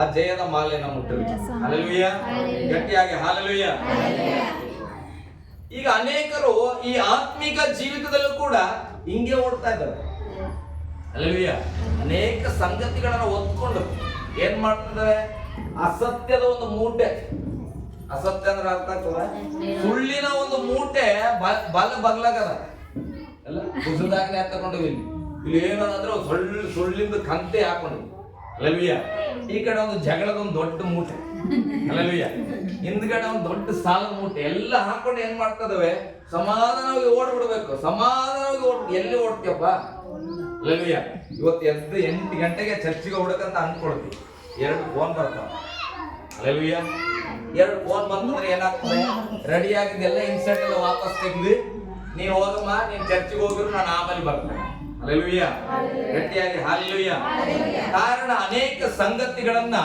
ಆ ಜಯದ ಮಾಲೆಯನ್ನು ಮುಟ್ಟಬೇಕು. ಹಲ್ಲೆಲೂಯ, ಗಟ್ಟಿಯಾಗಿ ಹಲ್ಲೆಲೂಯ. ಈಗ ಅನೇಕರು ಈ ಆತ್ಮಿಕ ಜೀವಿತದಲ್ಲೂ ಕೂಡ ಹಿಂಗೆ ಓಡ್ತಾ ಇದ್ದಾರೆ. ಹಲ್ಲೆಲೂಯ. ಅನೇಕ ಸಂಗತಿಗಳನ್ನ ಒತ್ಕೊಂಡು ಏನ್ ಮಾಡ್ತಿದ್ದಾರೆ? ಅಸತ್ಯದ ಒಂದು ಮೂಟೆ, ಅಸತ್ಯ ಅಂದ್ರೆ ಅರ್ಥ ಆಗ್ತದ, ಸುಳ್ಳಿನ ಒಂದು ಮೂಟೆ ಬಗ್ಲಾಗದ ಅಲ್ಲ, ಕುಸದಾಗನೆ ತಗೊಂಡು ಇಲ್ಲಿ ಏನಂದ್ರೆ ಸುಳ್ಳಿಂದ ಕಂತೆ ಹಾಕೊಂಡು. ಹಲ್ಲೆಲೂಯ. ಈ ಕಡೆ ಒಂದು ಜಗಳದ ಒಂದು ದೊಡ್ಡ ಮೂಟೆ, ಹಲ್ಲೆಲೂಯ, ಹಿಂದ್ಗಡೆ ಒಂದು ದೊಡ್ಡ ಸಾಲದ ಮೂಟೆ ಎಲ್ಲ ಹಾಕೊಂಡು ಏನ್ ಮಾಡ್ತದವೆ? ಸಮಾಧಾನವಾಗಿ ಓಡ್ಬಿಡ್ಬೇಕು, ಸಮಾಧಾನವಾಗಿ ಎಲ್ಲಿ ಓಡ್ತೀಯಪ್ಪ? ಹಲ್ಲೆಲೂಯ. ಇವತ್ತು ಎದ್ದು 8 ಗಂಟೆಗೆ ಚರ್ಚಿಗೆ ಹೋಗ್ಬೇಕಂತ ಅನ್ಕೊಳ್ತೀವಿ, 2 ಫೋನ್ ಬರ್ತಾವ. ಹಲ್ಲೆಲೂಯ. 2 ಫೋನ್ ಬಂದ್ರೆ ಏನಾಗ್ತದೆ? ರೆಡಿ ಆಗಿದ್ದೆಲ್ಲ ಇನ್ಸೆಂಟ್ ಎಲ್ಲ ವಾಪಸ್ ತೆಗ್ದು ನೀನ್ ಹೋಗಮ್ಮ, ನೀನ್ ಚರ್ಚಿಗೆ ಹೋಗಿದ್ರು ನಾನು ಆಮೇಲೆ ಬರ್ತೇನೆ. ಹಲ್ಲೆಲೂಯ, ಗಟ್ಟಿಯಾಗಿ ಹಲ್ಲೆಲೂಯ. ಕಾರಣ ಅನೇಕ ಸಂಗತಿಗಳನ್ನ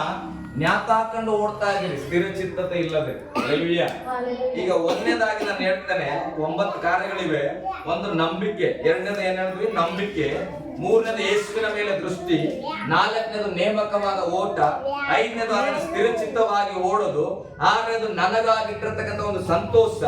ಜ್ಞಾತಾಕೊಂಡು ಓಡ್ತಾ ಇದ್ದೀರಿ, ಸ್ಥಿರ ಚಿತ್ತತೆ ಇಲ್ಲದೆ. ಹಲ್ಲೆಲೂಯ. ಈಗ ಒಂದನೇದಾಗಿ ನಾನು ಹೇಳ್ತೇನೆ, 9 ಕಾರ್ಯಗಳಿವೆ. ಒಂದು ನಂಬಿಕೆ, ಎರಡನೇದು ಏನ್ ಹೇಳಿದ್ವಿ? ನಂಬಿಕೆ. ಮೂರನೇದು ಯೇಸುವಿನ ಮೇಲೆ ದೃಷ್ಟಿ. 4ನೇದು ನೇಮಕವಾದ ಓಟ. 5ನೇದು ಅದನ್ನು ಸ್ಥಿರಚಿತ್ತವಾಗಿ ಓಡೋದು. 6ನೇದು ನನಗಾಗಿಟ್ಟಿರ್ತಕ್ಕಂಥ ಒಂದು ಸಂತೋಷ,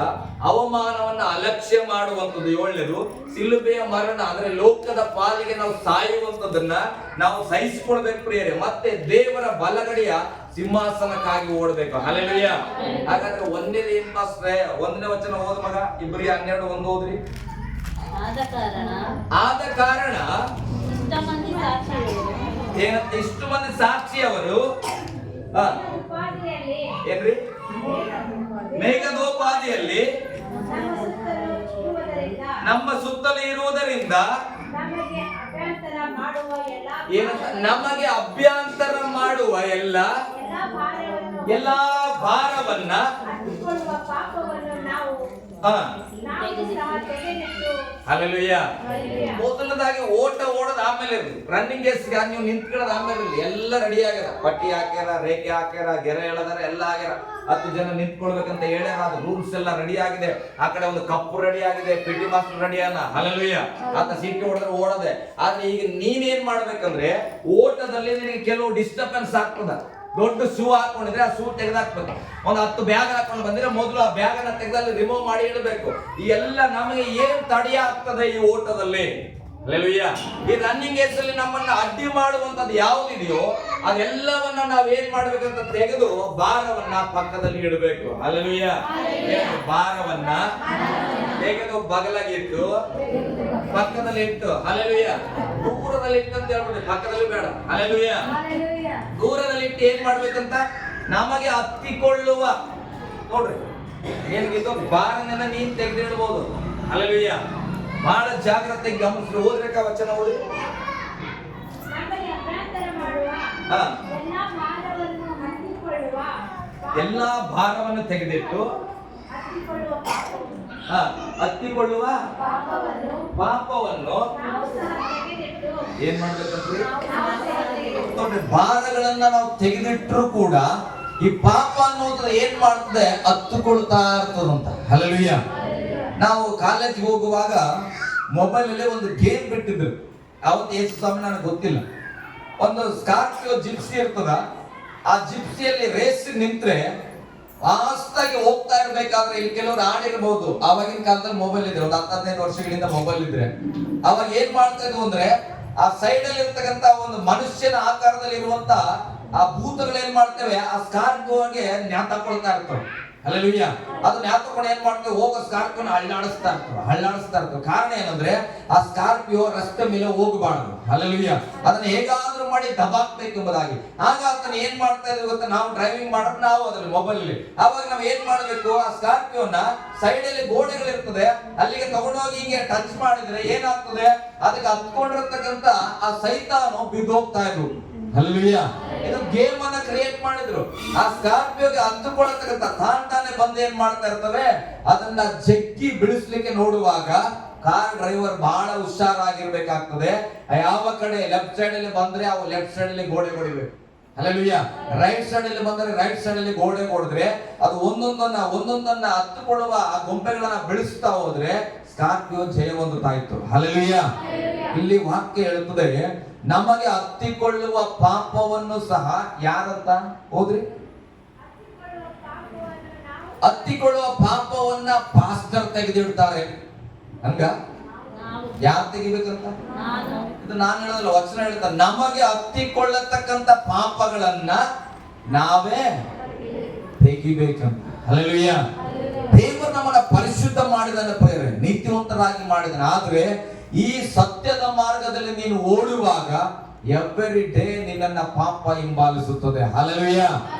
ಅವಮಾನವನ್ನ ಅಲಕ್ಷ್ಯ ಮಾಡುವಂಥದ್ದು. 7ನೇದು ಸಿಲುಬೆಯ ಮರಣ, ಅಂದ್ರೆ ಲೋಕದ ಪಾಲಿಗೆ ನಾವು ಸಾಯುವಂಥದ್ದನ್ನ ನಾವು ಸಹಿಸಿಕೊಳ್ಬೇಕು ಪ್ರಿಯರೇ. ಮತ್ತೆ ದೇವರ ಬಲಗಡೆಯ ಸಿಂಹಾಸನಕ್ಕಾಗಿ ಓಡಬೇಕು. ಹಲ್ಲೆಲೂಯ. ಹಾಗಾದ್ರೆ ಒಂದೇದು ಏನ್ ಮಾಸ್ಟ್ರೆ? 1ನೇ ವಚನ ಓದ ಮಗ, ಇಬ್ಬರಿಗೆ 12:1 ಓದ್ರಿ. ಆದ ಕಾರಣ ಏನಂತ ಇಷ್ಟು ಮಂದಿ ಸಾಕ್ಷಿಯವರು ಏನ್ರಿ? ಮೇಘದೋಪಾದಿಯಲ್ಲಿ ನಮ್ಮ ಸುತ್ತಲೂ ಇರುವುದರಿಂದ ಏನಂತ? ನಮಗೆ ಅಭ್ಯಂತರ ಮಾಡುವ ಎಲ್ಲಾ ಭಾರವನ್ನ ಹಲ್ಲೆಲೂಯ. ಮೊದಲದಾಗಿ ಓಟ ಓಡೋದು ಆಮೇಲೆ ಇರಲಿ, ರನ್ನಿಂಗ್ ರೇಸ್ಗೆ ನೀವು ನಿಂತ್ಕೊಳ್ಳೋದು ಆಮೇಲೆ ಇರಲಿ. ಎಲ್ಲ ರೆಡಿ ಆಗ್ಯಾರ, ಪಟ್ಟಿ ಹಾಕ್ಯಾರ, ರೇಖೆ ಹಾಕ್ಯಾರ, ಗೆರೆ ಎಳೆದಾರ, ಎಲ್ಲ ಆಗ್ಯಾರ. 10 ಜನ ನಿಂತ್ಕೊಳ್ಬೇಕಂತ ಹೇಳ್ಯಾರ, ಅದು ರೂಲ್ಸ್ ಎಲ್ಲ ರೆಡಿ ಆಗಿದೆ. ಆ ಕಡೆ ಒಂದು ಕಪ್ಪು ರೆಡಿ ಆಗಿದೆ, ಪಿಟಿ ಮಾಸ್ಟರ್ ರೆಡಿ ಅನ್ನ. ಹಲ್ಲೆಲೂಯ. ಆತ ಸೀಟಿ ಹೊಡೆದ್ರೆ ಓಡದೆ. ಆದ್ರೆ ಈಗ ನೀನೇನ್ ಮಾಡ್ಬೇಕಂದ್ರೆ, ಓಟದಲ್ಲಿ ನಿನಗೆ ಕೆಲವು ಡಿಸ್ಟರ್ಬೆನ್ಸ್ ಆಗ್ತದ. ದೊಡ್ಡ ಶೂ ಹಾಕೊಂಡಿದ್ರೆ ಆ ಶೂ ತೆಗೆದಾಕ್ಬೇಕು. ಒಂದು 10 ಬ್ಯಾಗ್ ಹಾಕೊಂಡು ಬಂದ್ರೆ ಮೊದಲು ಆ ಬ್ಯಾಗ್ ಅನ್ನ ತೆಗೆದಲ್ಲಿ ರಿಮೂವ್ ಮಾಡಿ ಇಡಬೇಕು. ಈ ಎಲ್ಲ ನಮಗೆ ಏನ್ ತಡೆಯ ಆಗ್ತದೆ ಈ ಓಟದಲ್ಲಿ? ಹಲ್ಲೆಲೂಯ. ಈ ರನ್ನಿಂಗ್ ರೇಸ್ ಅಲ್ಲಿ ನಮ್ಮನ್ನ ಅಡ್ಡಿ ಮಾಡುವಂತದ್ದು ಯಾವುದಿದೆಯೋ ಅದೆಲ್ಲವನ್ನ ನಾವ್ ಏನ್ ಮಾಡ್ಬೇಕಂತ ತೆಗೆದು ಭಾರವನ್ನ ಪಕ್ಕದಲ್ಲಿ ಇಡಬೇಕು. ಹಲ್ಲೆಲೂಯ. ಭಾರವನ್ನ ತೆಗೆದು ಬಗಲಾಗಿಟ್ಟು ಪಕ್ಕದಲ್ಲಿ ಇಟ್ಟು, ಹಲ್ಲೆಲೂಯ, ದೂರದಲ್ಲಿ ಇಟ್ಟು ಅಂತ ಹೇಳ್ಬಿಟ್ಟು, ಪಕ್ಕದಲ್ಲಿ ಬೇಡ. ಹಲ್ಲೆಲೂಯ. ದೂರದಲ್ಲಿ ಇಟ್ಟು ಏನ್ ಮಾಡ್ಬೇಕಂತ? ನಮಗೆ ಹತ್ತಿಕೊಳ್ಳುವ, ನೋಡ್ರಿ ಏನಿದು ಭಾರನ ನೀನ್ ತೆಗೆದಿಡ್ಬೋದು. ಹಲ್ಲೆಲೂಯ. ಬಹಳ ಜಾಗ್ರತೆಗೆ ಗಮನಿಸಿ ಓದ್ಬೇಕ ವಚನ ಓದಿ. ಎಲ್ಲಾ ಭಾರವನ್ನು ತೆಗೆದಿಟ್ಟು ಹತ್ತಿಕೊಳ್ಳುವ ಪಾಪವನ್ನು ಏನ್ ಮಾಡ್ಬೇಕಂದ್ರೆ, ನೋಡ್ರಿ ಭಾರಗಳನ್ನ ನಾವು ತೆಗೆದಿಟ್ಟರು ಕೂಡ ಈ ಪಾಪ ಅನ್ನೋದ್ರ ಏನ್ ಮಾಡ್ತದೆ? ಹತ್ತುಕೊಳ್ತಾ ಇರ್ತದಂತ. ಹಲ್ಲೆಲೂಯ. ನಾವು ಕಾಲೇಜ್ಗೆ ಹೋಗುವಾಗ ಮೊಬೈಲ್ ಅಲ್ಲಿ ಒಂದು ಗೇಮ್ ಬಿಟ್ಟಿದ್ರು. ಅವತ್ತು ಎಷ್ಟು ಸಮಯ ನನಗೆ ಗೊತ್ತಿಲ್ಲ. ಒಂದು ಸ್ಕಾರ್ಪಿಯೋ ಜಿಪ್ಸಿ ಇರ್ತದ, ಆ ಜಿಪ್ಸಿಯಲ್ಲಿ ರೇಸ್ ನಿಂತ್ರೆ ಫಾಸ್ಟಾಗಿ ಹೋಗ್ತಾ ಇರ್ಬೇಕಾದ್ರೆ ಇಲ್ಲಿ ಕೆಲವರು ಆಡಿರ್ಬಹುದು. ಆವಾಗಿನ ಕಾಲದಲ್ಲಿ ಮೊಬೈಲ್ ಇದ್ರೆ, ಒಂದು 10-15 ವರ್ಷಗಳಿಂದ ಮೊಬೈಲ್ ಇದ್ರೆ, ಅವಾಗ ಏನ್ ಮಾಡ್ತಾ ಇದ್ವು ಅಂದ್ರೆ, ಆ ಸೈಡ್ ಅಲ್ಲಿ ಇರ್ತಕ್ಕಂತ ಒಂದು ಮನುಷ್ಯನ ಆಕಾರದಲ್ಲಿ ಇರುವಂತ ಆ ಭೂತಗಳು ಏನ್ ಮಾಡ್ತೇವೆ? ಆ ಸ್ಕಾರ್ಪಿಯೋಗೆ ನ್ಯಾತಾಕೊಳ್ತಾ ಇರ್ತವೆ. ಹಲ್ಲೆಲೂಯ. ಅದು ನ್ಯಾತಕೊಂಡು ಏನ್ ಮಾಡ್ತೇವೆ? ಹೋಗೋ ಸ್ಕಾರ್ಪಿಯೋನ ಹಳ್ಳಾಡಿಸ್ತಾ ಇರ್ತವೆ. ಕಾರಣ ಏನಂದ್ರೆ, ಆ ಸ್ಕಾರ್ಪಿಯೋ ರಸ್ತೆ ಮೇಲೆ ಹೋಗಬಾರ್ದು. ಹಲ್ಲೆಲೂಯ. ಅದನ್ನ ಹೇಗಾದ್ರೂ ಮಾಡಿ ದಬಾಕ್ಬೇಕು ಎಂಬುದಾಗಿ. ಆಗ ಅದನ್ನ ಏನ್ ಮಾಡ್ತಾ ಇದ್ವಿ ಗೊತ್ತಾ? ನಾವು ಡ್ರೈವಿಂಗ್ ಮಾಡೋದು ನಾವು ಅದ್ರಲ್ಲಿ ಮೊಬೈಲ್ ಅಲ್ಲಿ. ಅವಾಗ ನಾವ್ ಏನ್ ಮಾಡ್ಬೇಕು? ಆ ಸ್ಕಾರ್ಪಿಯೋನ ಸೈಡ್ ಅಲ್ಲಿ ಗೋಡೆಗಳಿರ್ತದೆ, ಅಲ್ಲಿಗೆ ತಗೊಂಡೋಗಿ ಹಿಂಗೆ ಟಚ್ ಮಾಡಿದ್ರೆ ಏನಾಗ್ತದೆ? ಅದಕ್ಕೆ ಹತ್ಕೊಂಡಿರ್ತಕ್ಕಂತ ಆ ಸೈತಾನು ಬಿದ್ದು ಹೋಗ್ತಾ ಇದ್ರು. ಹಲ್ಲೆಲೂಯ. ಇದು ಗೇಮ್ ಅನ್ನ ಕ್ರಿಯೇಟ್ ಮಾಡಿದ್ರು. ಆ ಸ್ಕಾರ್ಪಿಯೋಗೆ ಹತ್ತುಕೊಳ್ಳತಕ್ಕಂತ ತಾನೇ ಬಂದು ಏನ್ ಮಾಡ್ತಾ ಇರ್ತವೆ? ಅದನ್ನ ಜಗ್ಗಿ ಬಿಡಿಸ್ಲಿಕ್ಕೆ ನೋಡುವಾಗ ಕಾರ್ ಡ್ರೈವರ್ ಬಹಳ ಹುಷಾರಾಗಿರ್ಬೇಕಾಗ್ತದೆ. ಯಾವ ಕಡೆ ಲೆಫ್ಟ್ ಸೈಡ್ ಅಲ್ಲಿ ಬಂದ್ರೆ ಅವು ಲೆಫ್ಟ್ ಸೈಡ್ ಅಲ್ಲಿ ಗೋಡೆ ಹೊಡಿಬೇಕು. ಹಲ್ಲೆಲೂಯ. ರೈಟ್ ಸೈಡ್ ಅಲ್ಲಿ ಬಂದ್ರೆ ರೈಟ್ ಸೈಡ್ ಅಲ್ಲಿ ಗೋಡೆ ಹೊಡೆದ್ರೆ ಅದು ಒಂದೊಂದನ್ನ ಹತ್ತುಕೊಳ್ಳುವ ಆ ಗೊಂಬೆಗಳನ್ನ ಬೆಳೆಸ್ತಾ ಹೋದ್ರೆ ಸ್ಕಾರ್ಪಿಯೋ ಜಯ ಹೊಂದುತ್ತಾ ಇತ್ತು. ಹಲ್ಲೆಲೂಯ. ಇಲ್ಲಿ ವಾಕ್ಯ ಹೇಳುತ್ತದೆ, ನಮಗೆ ಹತ್ತಿಕೊಳ್ಳುವ ಪಾಪವನ್ನು ಸಹ ಯಾರಂತ ಹೋದ್ರಿ? ಹತ್ತಿಕೊಳ್ಳುವ ಪಾಪವನ್ನ ಪಾಸ್ಟರ್ ತೆಗೆದಿಡ್ತಾರೆ. ಹಂಗ ಯಾರು ತೆಗಿಬೇಕಂತ? ಇದು ನಾನು ಹೇಳೋದಿಲ್ಲ, ವಚನ ಹೇಳ್ತಾರೆ. ನಮಗೆ ಹತ್ತಿಕೊಳ್ಳತಕ್ಕಂತ ಪಾಪಗಳನ್ನ ನಾವೇ ತೆಗಿಬೇಕಂತ. ಹಲ್ಲೆಲೂಯಾ. ದೇವರು ನಮ್ಮನ್ನ ಪರಿಶುದ್ಧ ಮಾಡಿದಾನೆ ಪ್ರೇರೆ, ನೀತಿವಂತರಾಗಿ ಮಾಡಿದಾನೆ. ಆದ್ರೆ ಈ ಸತ್ಯದ ಮಾರ್ಗದಲ್ಲಿ ನೀನು ಓಡುವಾಗ ಎವ್ರಿ ಡೇ ನಿನ್ನನ್ನ ಪಾಪ ಹಿಂಬಾಲಿಸುತ್ತದೆ. ಹಲ್ಲೆಲೂಯಾ.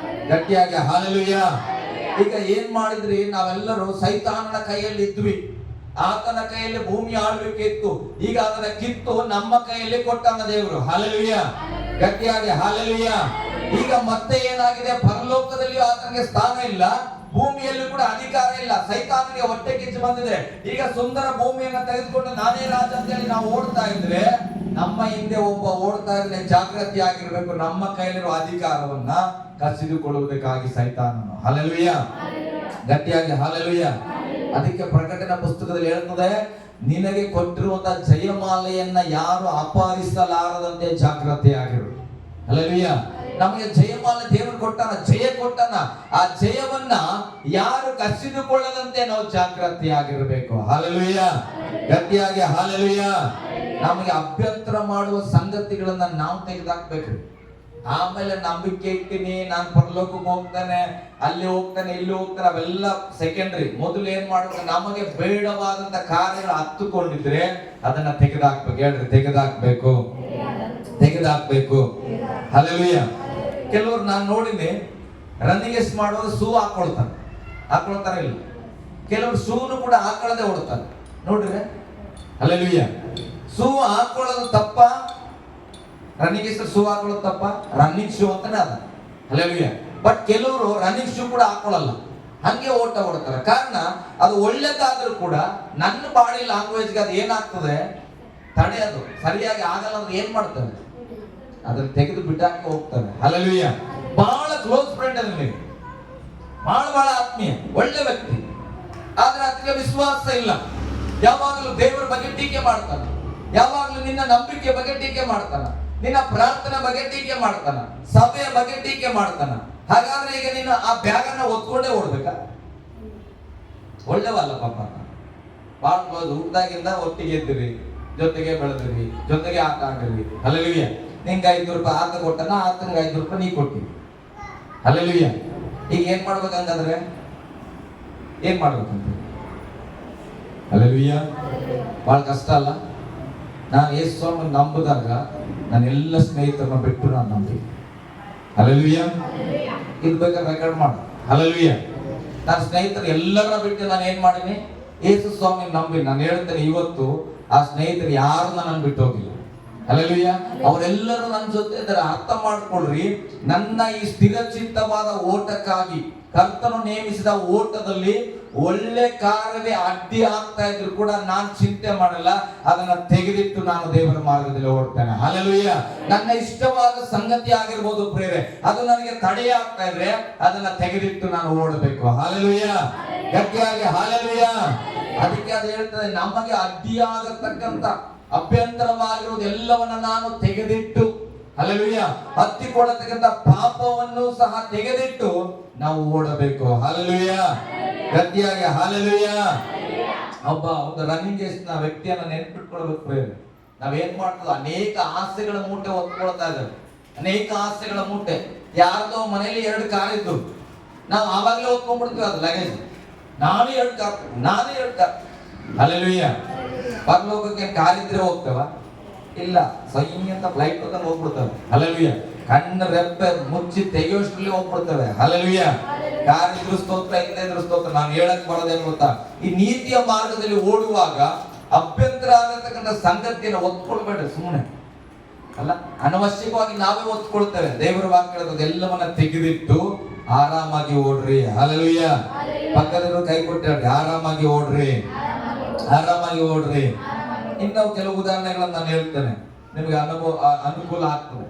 ಗಟ್ಟಿಯಾಗಿ ಹಲ್ಲೆಲೂಯಾ. ಈಗ ಏನ್ ಮಾಡಿದ್ರಿ? ನಾವೆಲ್ಲರೂ ಸೈತಾನನ ಕೈಯಲ್ಲಿ ಇದ್ವಿ. ಆತನ ಕೈಯಲ್ಲಿ ಭೂಮಿ ಆಳ್ವಿಕೆ ಇತ್ತು. ಈಗ ಅದನ್ನ ಕಿತ್ತು ನಮ್ಮ ಕೈಯಲ್ಲಿ ಕೊಟ್ಟಾನ ದೇವರು. ಹಲ್ಲೆಲೂಯಾ. ಗಟ್ಟಿಯಾಗಿ ಹಲ್ಲೆಲೂಯಾ. ಈಗ ಮತ್ತೆ ಏನಾಗಿದೆ? ಪರಲೋಕದಲ್ಲಿ ಆತನಿಗೆ ಸ್ಥಾನ ಇಲ್ಲ, ಭೂಮಿಯಲ್ಲಿ ಕೂಡ ಅಧಿಕಾರ ಇಲ್ಲ. ಸೈತಾನನಿಗೆ ಹೊಟ್ಟೆ ಕಿಚ್ಚು ಬಂದಿದೆ. ಈಗ ಸುಂದರ ಭೂಮಿಯನ್ನ ತೆಗೆದುಕೊಂಡು ನಾನೇ ರಾಜ ಅಂತ ಹೇಳಿ ನಾವು ಓಡ್ತಾ ಇದ್ರೆ, ನಮ್ಮ ಹಿಂದೆ ಒಬ್ಬ ಓಡ್ತಾ ಇದ್ರೆ ಜಾಗೃತಿ ಆಗಿರ್ಬೇಕು. ನಮ್ಮ ಕೈಲಿರುವ ಅಧಿಕಾರವನ್ನ ಕಸಿದುಕೊಳ್ಳುವುದಕ್ಕಾಗಿ ಸೈತಾನನು. ಹಲ್ಲೆಲೂಯಾ. ಗಟ್ಟಿಯಾಗಿ ಹಲ್ಲೆಲೂಯಾ. ಅದಕ್ಕೆ ಪ್ರಕಟಣೆ ಪುಸ್ತಕದಲ್ಲಿ ಹೇಳ್ತದೆ, ನಿನಗೆ ಕೊಟ್ಟಿರುವಂತಹ ಜಯಮಾಲೆಯನ್ನ ಯಾರು ಅಪಹರಿಸಲಾರದಂತೆ ಜಾಗೃತಿ ಆಗಿರು. ಹಲ್ಲೆಲೂಯಾ. ನಮಗೆ ಜಯಮಾಲೆ ದೇವರು ಕೊಟ್ಟಾನ, ಜಯ ಕೊಟ್ಟಾನ. ಆ ಜಯವನ್ನ ಯಾರು ಕಸಿದುಕೊಳ್ಳದಂತೆ ನಾವು ಜಾಗೃತಿ ಆಗಿರಬೇಕು. ಹಲ್ಲೆಲೂಯಾ. ಗಟ್ಟಿಯಾಗಿ ಹಲ್ಲೆಲೂಯಾ. ನಮಗೆ ಅಭ್ಯಂತರ ಮಾಡುವ ಸಂಗತಿಗಳನ್ನ ನಾವು ತೆಗೆದಾಕ್ಬೇಕು. ಆಮೇಲೆ ನಂಬಿಕೆ ಇಟ್ಟಿನಿ, ನಾನು ಪರಲೋಕಕ್ಕೆ ಹೋಗ್ತಾನೆ, ಅಲ್ಲಿ ಹೋಗ್ತಾನೆ, ಇಲ್ಲಿ ಹೋಗ್ತಾನೆ, ಅವೆಲ್ಲ ಸೆಕೆಂಡ್ರಿ. ಮೊದಲು ಏನ್ ಮಾಡ್ಬೇಕು? ನಮಗೆ ಬೇಡವಾದಂತ ಕಾರ್ಯಗಳು ಹತ್ತುಕೊಂಡಿದ್ರೆ ಅದನ್ನ ತೆಗೆದಾಕ್ಬೇಕು. ಹೇಳ್ರಿ, ತೆಗೆದಾಕ್ಬೇಕು, ತೆಗೆದಾಕ್ಬೇಕು. ಹಲ್ಲೆಲೂಯಾ. ಕೆಲವರು ನಾನು ನೋಡಿನಿ, ರನ್ನಿಂಗ್ ರೇಸ್ ಮಾಡುವಾಗ ಶೂ ಹಾಕೊಳ್ತಾರೆ ಇಲ್ಲ. ಕೆಲವರು ಶೂನು ಕೂಡ ಹಾಕೊಳ್ಳದೆ ಓಡ್ತಾರೆ ನೋಡ್ರಿ. ಹಲ್ಲೆಲೂಯಾ. ಶೂ ಹಾಕೊಳ್ಳೋದು ತಪ್ಪ? ರನ್ನಿಂಗ್ ರೇಸ್ ಶೂ ಹಾಕೊಳ್ಳೋದು ತಪ್ಪ? ರನ್ನಿಂಗ್ ಶೂ ಅಂತಾನೆ ಅದ. ಹಲ್ಲೆಲೂಯಾ. ಬಟ್ ಕೆಲವರು ರನ್ನಿಂಗ್ ಶೂ ಕೂಡ ಹಾಕೊಳ್ಳಲ್ಲ, ಹಂಗೆ ಓಡ್ತಾರೆ. ಕಾರಣ ಅದು ಒಳ್ಳೇದಾದ್ರೂ ಕೂಡ ನನ್ನ ಬಾಡಿ ಲ್ಯಾಂಗ್ವೇಜ್ಗೆ ಅದು ಏನಾಗ್ತದೆ, ತಡೆಯೋದು ಸರಿಯಾಗಿ ಆಗಲ್ಲ ಅಂದ್ರೆ ಏನ್ ಮಾಡ್ತಾರೆ? ಅದನ್ನ ತೆಗೆದು ಬಿಟ್ಟಾಕಿ ಹೋಗ್ತಾರೆ. ಹಲ್ಲೆಲೂಯಾ. ಬಹಳ ಕ್ಲೋಸ್ ಫ್ರೆಂಡ್ ಅಲ್ಲಿ, ಬಹಳ ಆತ್ಮೀಯ, ಒಳ್ಳೆ ವ್ಯಕ್ತಿ. ಆದ್ರೆ ಅದಕ್ಕೆ ವಿಶ್ವಾಸ ಇಲ್ಲ. ಯಾವಾಗಲೂ ದೇವರ ಬಗ್ಗೆ ಟೀಕೆ ಮಾಡ್ತಾನ, ಯಾವಾಗಲೂ ನಿನ್ನ ನಂಬಿಕೆ ಬಗ್ಗೆ ಟೀಕೆ ಮಾಡ್ತಾನ, ನಿನ್ನ ಪ್ರಾರ್ಥನೆ ಬಗ್ಗೆ ಟೀಕೆ ಮಾಡ್ತಾನ, ಸಭೆಯ ಬಗ್ಗೆ ಟೀಕೆ ಮಾಡ್ತಾನ. ಹಾಗಾದ್ರೆ ಈಗ ನೀನು ಆ ಬ್ಯಾಗ್ ಅನ್ನ ಒತ್ಕೊಂಡೇ ಓಡ್ಬೇಕಾ? ಒಳ್ಳೆವಲ್ಲ ಪಾಪ. ಬಹಳ ಕ್ಲೋಸ್, ಊಟದಾಗಿಂದ ಒಟ್ಟಿಗೆ ಇದ್ದಿರಿ, ಜೊತೆಗೆ ಬೆಳೆದಿರಿ, ಜೊತೆಗೆ ಆಟ ಆಡಿರಿ. ಹಲ್ಲೆಲೂಯಾ. ನಿಂಗೆ 5 ರೂಪಾಯಿ ಆತ ಕೊಟ್ಟನ, ಆತನಿಗೆ 5 ರೂಪಾಯಿ ನೀ ಕೊಟ್ಟಿ. ಹಲ್ಲೆಲೂಯಾ. ಈಗ ಏನ್ ಮಾಡ್ಬೇಕಂತಂದ್ರೆ ಏನ್ ಮಾಡ್ಬೇಕಂತ? ಹಲ್ಲೆಲೂಯಾ. ಬಹಳ ಕಷ್ಟ ಅಲ್ಲ? ನಾನು ಯೇಸು ಸ್ವಾಮಿ ನಂಬಿದಾಗ ನನ್ನ ಎಲ್ಲ ಸ್ನೇಹಿತರನ್ನ ಬಿಟ್ಟು ನಾನು ನಂಬಿ. ಹಲ್ಲೆಲೂಯಾ. ಇದು ಬೇಕಾದ್ರೆ ರೆಕಾರ್ಡ್ ಮಾಡು. ಹಲ್ಲೆಲೂಯಾ. ನನ್ನ ಸ್ನೇಹಿತರು ಎಲ್ಲರನ್ನ ಬಿಟ್ಟು ನಾನು ಏನ್ ಮಾಡೀನಿ? ಯೇಸು ಸ್ವಾಮಿ ನಂಬಿ. ನಾನು ಹೇಳ್ತೇನೆ, ಇವತ್ತು ಆ ಸ್ನೇಹಿತರು ಯಾರು ನನ್ನ ಬಿಟ್ಟು ಹೋಗಿಲ್ಲ. ಹಲ್ಲೆಲೂಯಾ. ಅವರೆಲ್ಲರೂ ನನ್ನ ಜೊತೆ ಇದ್ದಾರೆ. ಅರ್ಥ ಮಾಡ್ಕೊಳ್ರಿ, ನನ್ನ ಈ ಸ್ಥಿರಚಿತ್ತವಾದ ಓಟಕ್ಕಾಗಿ ಕರ್ತನು ನೇಮಿಸಿದ ಓಟದಲ್ಲಿ ಒಳ್ಳೆ ಕಾರ್ಯವೇ ಅಡ್ಡಿ ಆಗ್ತಾ ಇದ್ರು ಕೂಡ ನಾನು ಚಿಂತೆ ಮಾಡಲ್ಲ. ಅದನ್ನ ತೆಗೆದಿಟ್ಟು ನಾನು ದೇವರ ಮಾರ್ಗದಲ್ಲಿ ಓಡ್ತೇನೆ. ಹಲ್ಲೆಲೂಯಾ. ನನ್ನ ಇಷ್ಟವಾದ ಸಂಗತಿ ಆಗಿರ್ಬೋದು ಪ್ರೇರೆ, ಅದು ನನಗೆ ತಡೆ ಆಗ್ತಾ ಇದ್ರೆ ಅದನ್ನ ತೆಗೆದಿಟ್ಟು ನಾನು ಓಡಬೇಕು. ಹಲ್ಲೆಲೂಯಾ. ಗಟ್ಟಿಯಾಗಿ ಹಲ್ಲೆಲೂಯಾ. ಅದಕ್ಕೆ ಅದು ಹೇಳ್ತದೆ, ನಮಗೆ ಅಡ್ಡಿಯಾಗತಕ್ಕಂತ ಅಭ್ಯಂತರವಾಗಿರುವುದು ಎಲ್ಲವನ್ನ ನಾನು ತೆಗೆದಿಟ್ಟು, ಹಲ್ಲೆಲೂಯಾ, ಹತ್ತಿಕೊಳ್ಳತಕ್ಕಂತ ಪಾಪವನ್ನು ಸಹ ತೆಗೆದಿಟ್ಟು ನಾವು ಓಡಬೇಕು. ಹಲ್ಲೆಲೂಯಾ. ಗಟ್ಟಿಯಾಗಿ ಹಲ್ಲೆಲೂಯಾ. ಒಂದು ರನ್ನಿಂಗ್ ರೇಸ್ ನ ವ್ಯಕ್ತಿಯನ್ನ ನೆನ್ಪಿಟ್ಕೊಳ್ಬೇಕು ಪ್ರೇರೆ. ನಾವೇನ್ ಮಾಡ್ತದ, ಅನೇಕ ಆಸೆಗಳ ಮೂಟೆ ಹೊತ್ಕೊಳ್ತಾ ಇದ್ದೇವೆ. ಅನೇಕ ಆಸೆಗಳ ಮೂಟೆ. ಯಾರ್ದೋ ಮನೆಯಲ್ಲಿ 2 ಕಾರ್ ಇದ್ದು ನಾವು ಆವಾಗಲೇ ಹೊತ್ಕೊಂಡ್ಬಿಡ್ತೀವಿ ಅದು ಲಗೇಜ್. ನಾನೇ 2 ಕಾರ್. ಹಲ್ಲೆಲೂಯಾ. ಪರಲೋಕಕ್ಕೆ ಕಾರ್ ಇದ್ರೆ ಹೋಗ್ತೇವ? ಇಲ್ಲ, ಸೈ ಅಂತ ಫ್ಲೈಟ್ ಅಂತ ಹೋಗ್ಬಿಡ್ತವೆ. ಹಲ್ಲೆಲೂಯಾ. ಕಣ್ಣು ರೆಪ್ಪೆ ಮುಚ್ಚಿ ತೆಗೆಯೋಷ್ಟರಲ್ಲಿ ಹೋಗ್ಬಿಡ್ತವೆ. ಹಲ್ಲೆಲೂಯಾ. ಕಾರ್ ಇದ್ರು ಸ್ತೋತ್ರ, ಇಲ್ಲದೆ ಇದ್ರು ಸ್ತೋತ್ರ. ನಾನು ಹೇಳಕ್ ಬರೋದೇನು ಗೊತ್ತಾ, ಈ ನೀತಿಯ ಮಾರ್ಗದಲ್ಲಿ ಓಡುವಾಗ ಅಭ್ಯಂತರ ಆಗತಕ್ಕಂಥ ಸಂಗತಿಯನ್ನು ಒತ್ಕೊಳ್ಬೇಡ್ರಿ ಸುಮ್ಮನೆ ಅಲ್ಲ, ಅನವಶ್ಯಕವಾಗಿ ನಾವೇ ಒತ್ಕೊಳ್ತೇವೆ. ದೇವರ ವಾಕ್ಯದ ಎಲ್ಲವನ್ನ ತೆಗೆದಿಟ್ಟು ಆರಾಮಾಗಿ ಓಡ್ರಿ. ಹಲ್ಲೆಲೂಯಾ. ಪಕ್ಕದವರು ಕೈ ಕೊಟ್ಟು ಆರಾಮಾಗಿ ಓಡ್ರಿ, ಆರಾಮಾಗಿ ಓಡ್ರಿ. ಇನ್ನು ಕೆಲವು ಉದಾಹರಣೆಗಳನ್ನ ನಾನು ಹೇಳ್ತೇನೆ, ನಿಮಗೆ ಅನುಕೂಲ ಆಗ್ತದೆ.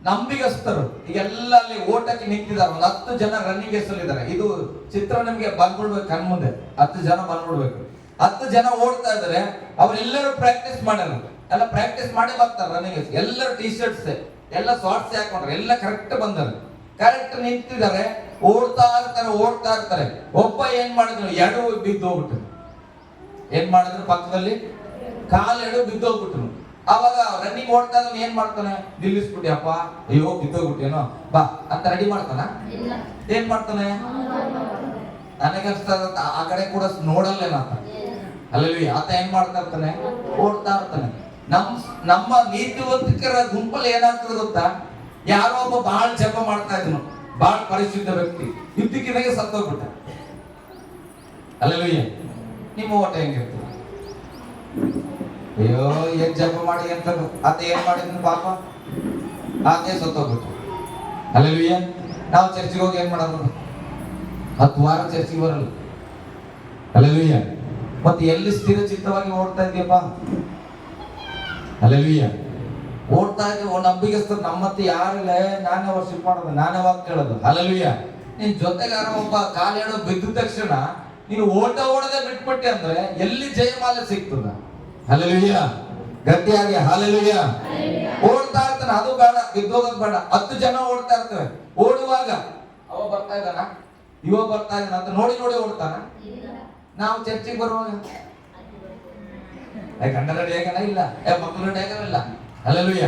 ನಂಬಿಗಸ್ತರು ಈಗೆಲ್ಲ ಅಲ್ಲಿ ಓಟಕ್ಕೆ ನಿಂತಿದ್ದಾರೆ. ಒಂದು 10 ಜನ ರನ್ನಿಂಗ್ ರೇಸ್ ಅಲ್ಲಿ ಇದ್ದಾರೆ. ಇದು ಚಿತ್ರ ನಿಮ್ಗೆ ಬಂದ್ಬಿಡ್ಬೇಕು ಕಣ್ಮುಂದೆ. 10 ಜನ ಬಂದ್ಬಿಡ್ಬೇಕು. 10 ಜನ ಓಡ್ತಾ ಇದ್ದಾರೆ. ಅವರೆಲ್ಲರೂ ಪ್ರಾಕ್ಟೀಸ್ ಮಾಡ್ಯಾರ. ಎಲ್ಲ ಪ್ರಾಕ್ಟೀಸ್ ಮಾಡಿ ಬರ್ತಾರೆ ರನ್ನಿಂಗ್. ಎಲ್ಲರೂ ಟಿ ಶರ್ಟ್ಸ್ ಎಲ್ಲ ಶಾರ್ಟ್ಸ್ ಹಾಕೊಂಡ್ರೆ ಎಲ್ಲ ಕರೆಕ್ಟ್ ಬಂದರು, ಕರೆಕ್ಟ್ ನಿಂತಿದ್ದಾರೆ, ಓಡ್ತಾ ಇರ್ತಾರೆ. ಒಬ್ಬ ಏನ್ ಮಾಡಿದ್ರು, ಎಡು ಬಿದ್ದು ಹೋಗ್ಬಿಟ್ರು. ಏನ್ ಮಾಡಿದ್ರು, ಪಕ್ಕದಲ್ಲಿ ಕಾಲು ಎಡು ಬಿದ್ದು ಹೋಗ್ಬಿಟ್ರು. ಅವಾಗ ರನ್ನಿಂಗ್ ಓಡ್ತಾ ಇದ್ದಾನೆ, ಏನ್ ಮಾಡ್ತಾನೆ, ನಿಲ್ಲಿಸ್ಬಿಟ್ಟಿಯಪ್ಪ, ಅಯ್ಯೋ ಬಿದ್ದೋಗ್ಬಿಟ್ಟೇನೋ ಬಾ ಅಂತ ರೆಡಿ ಮಾಡ್ತಾನ. ಏನ್ ಮಾಡ್ತಾನೆ, ನನಗನ್ಸ್ತಾ ಆ ಕಡೆ ಕೂಡ ನೋಡಲ್ಲೇನ ಆತ. ಅಲ್ಲಲ್ಲಿ ಆತ ಏನ್ ಮಾಡ್ತಾ ಇರ್ತಾನೆ, ಓಡ್ತಾ ಇರ್ತಾನೆ. ನಮ್ಮ ನೀತಿವಂತಿಕರ ಗುಂಪಲ್ಲಿ ಏನಾಗ್ತದೆ ಗೊತ್ತಾ, ಯಾರೋ ಒಬ್ಬ ಬಹಳ ಜಪ ಮಾಡ್ತಾ ಇದ್ನು, ಬಹಳ ಪರಿಶುದ್ಧ ವ್ಯಕ್ತಿ, ಇದ್ದಕ್ಕಿದ್ದಾಗೆ ಸತ್ತೋಗ್ಬಿಟ್ಟ. ಅಲ್ಲಲ್ಲಿ ನಿಮ್ಮ ಓಟ ಹೆಂಗಿರ್ತದೆ, ಅಯ್ಯೋ ಏನ್ ಜಪ ಮಾಡಿ ಅಂತ ಆತ ಏನ್ ಮಾಡಿದ್ನು ಪಾಪ, ಆತೇ ಸತ್ತೋಗ್ಬಿಟ್ಟ. ಅಲ್ಲಲ್ಲಿ ನಾವು ಚರ್ಚಿಗೆ ಹೋಗಿ ಏನ್ ಮಾಡೋದು, 10 ವಾರ ಚರ್ಚಿಗೆ ಬರಲ್ಲ. ಅಲ್ಲಲ್ಲಿ ಮತ್ತೆ ಎಲ್ಲಿ ಸ್ಥಿರ ಚಿತ್ತವಾಗಿ ಓಡ್ತಾ ಇದೆಯಪ್ಪ. ಅಲ್ಲಲ್ಲಿಯ ಓಡ್ತಾ ಇದ್ದೀವಿ, ನಂಬಿಕೆಸ್ತರು ನಮ್ಮತ್ತೆ ಯಾರಿಲ್ಲ, ನಾನೇ ವರ್ಷಿಪ್ ಮಾಡೋದು, ನಾನೇ ವಾಕ್ಯ ಹೇಳೋದು. ಅಲ್ಲಲ್ಲಿಯ ನಿನ್ ಜೊತೆಗಾರ ಒಬ್ಬ ಕಾಲೇಳೋ ಬಿದ್ದ ತಕ್ಷಣ ನೀನು ಓಡದೆ ಬಿಟ್ಬಿಟ್ಟೆ ಅಂದ್ರೆ ಎಲ್ಲಿ ಜಯಮಾಲೆ ಸಿಗ್ತದ. ಅಲ್ಲಲ್ಲಿಯ ಗಟ್ಟಿಯಾಗಿ ಅಲ್ಲಲ್ಲಿಯ ಓಡ್ತಾ ಇರ್ತಾನೆ, ಅದು ಬೇಡ, ಬಿದ್ದೋಗೋದು ಬೇಡ. 10 ಜನ ಓಡ್ತಾ ಇರ್ತವೆ, ಓಡುವಾಗ ಅವ ಬರ್ತಾ ಇದ್ದಾನ, ಇವ ಬರ್ತಾ ಇದ್ದಾನ ಅಂತ ನೋಡಿ ಓಡ್ತಾನ. ನಾವು ಚರ್ಚಿಗೆ ಬರುವಾಗ ಗಂಡ ರೆಡಿ ಆಗನ ಇಲ್ಲ, ಮಕ್ಕಳು ರೆಡಿ ಆಗಲ್ಲ. ಅಲ್ಲಲ್ಲೂಯ್ಯ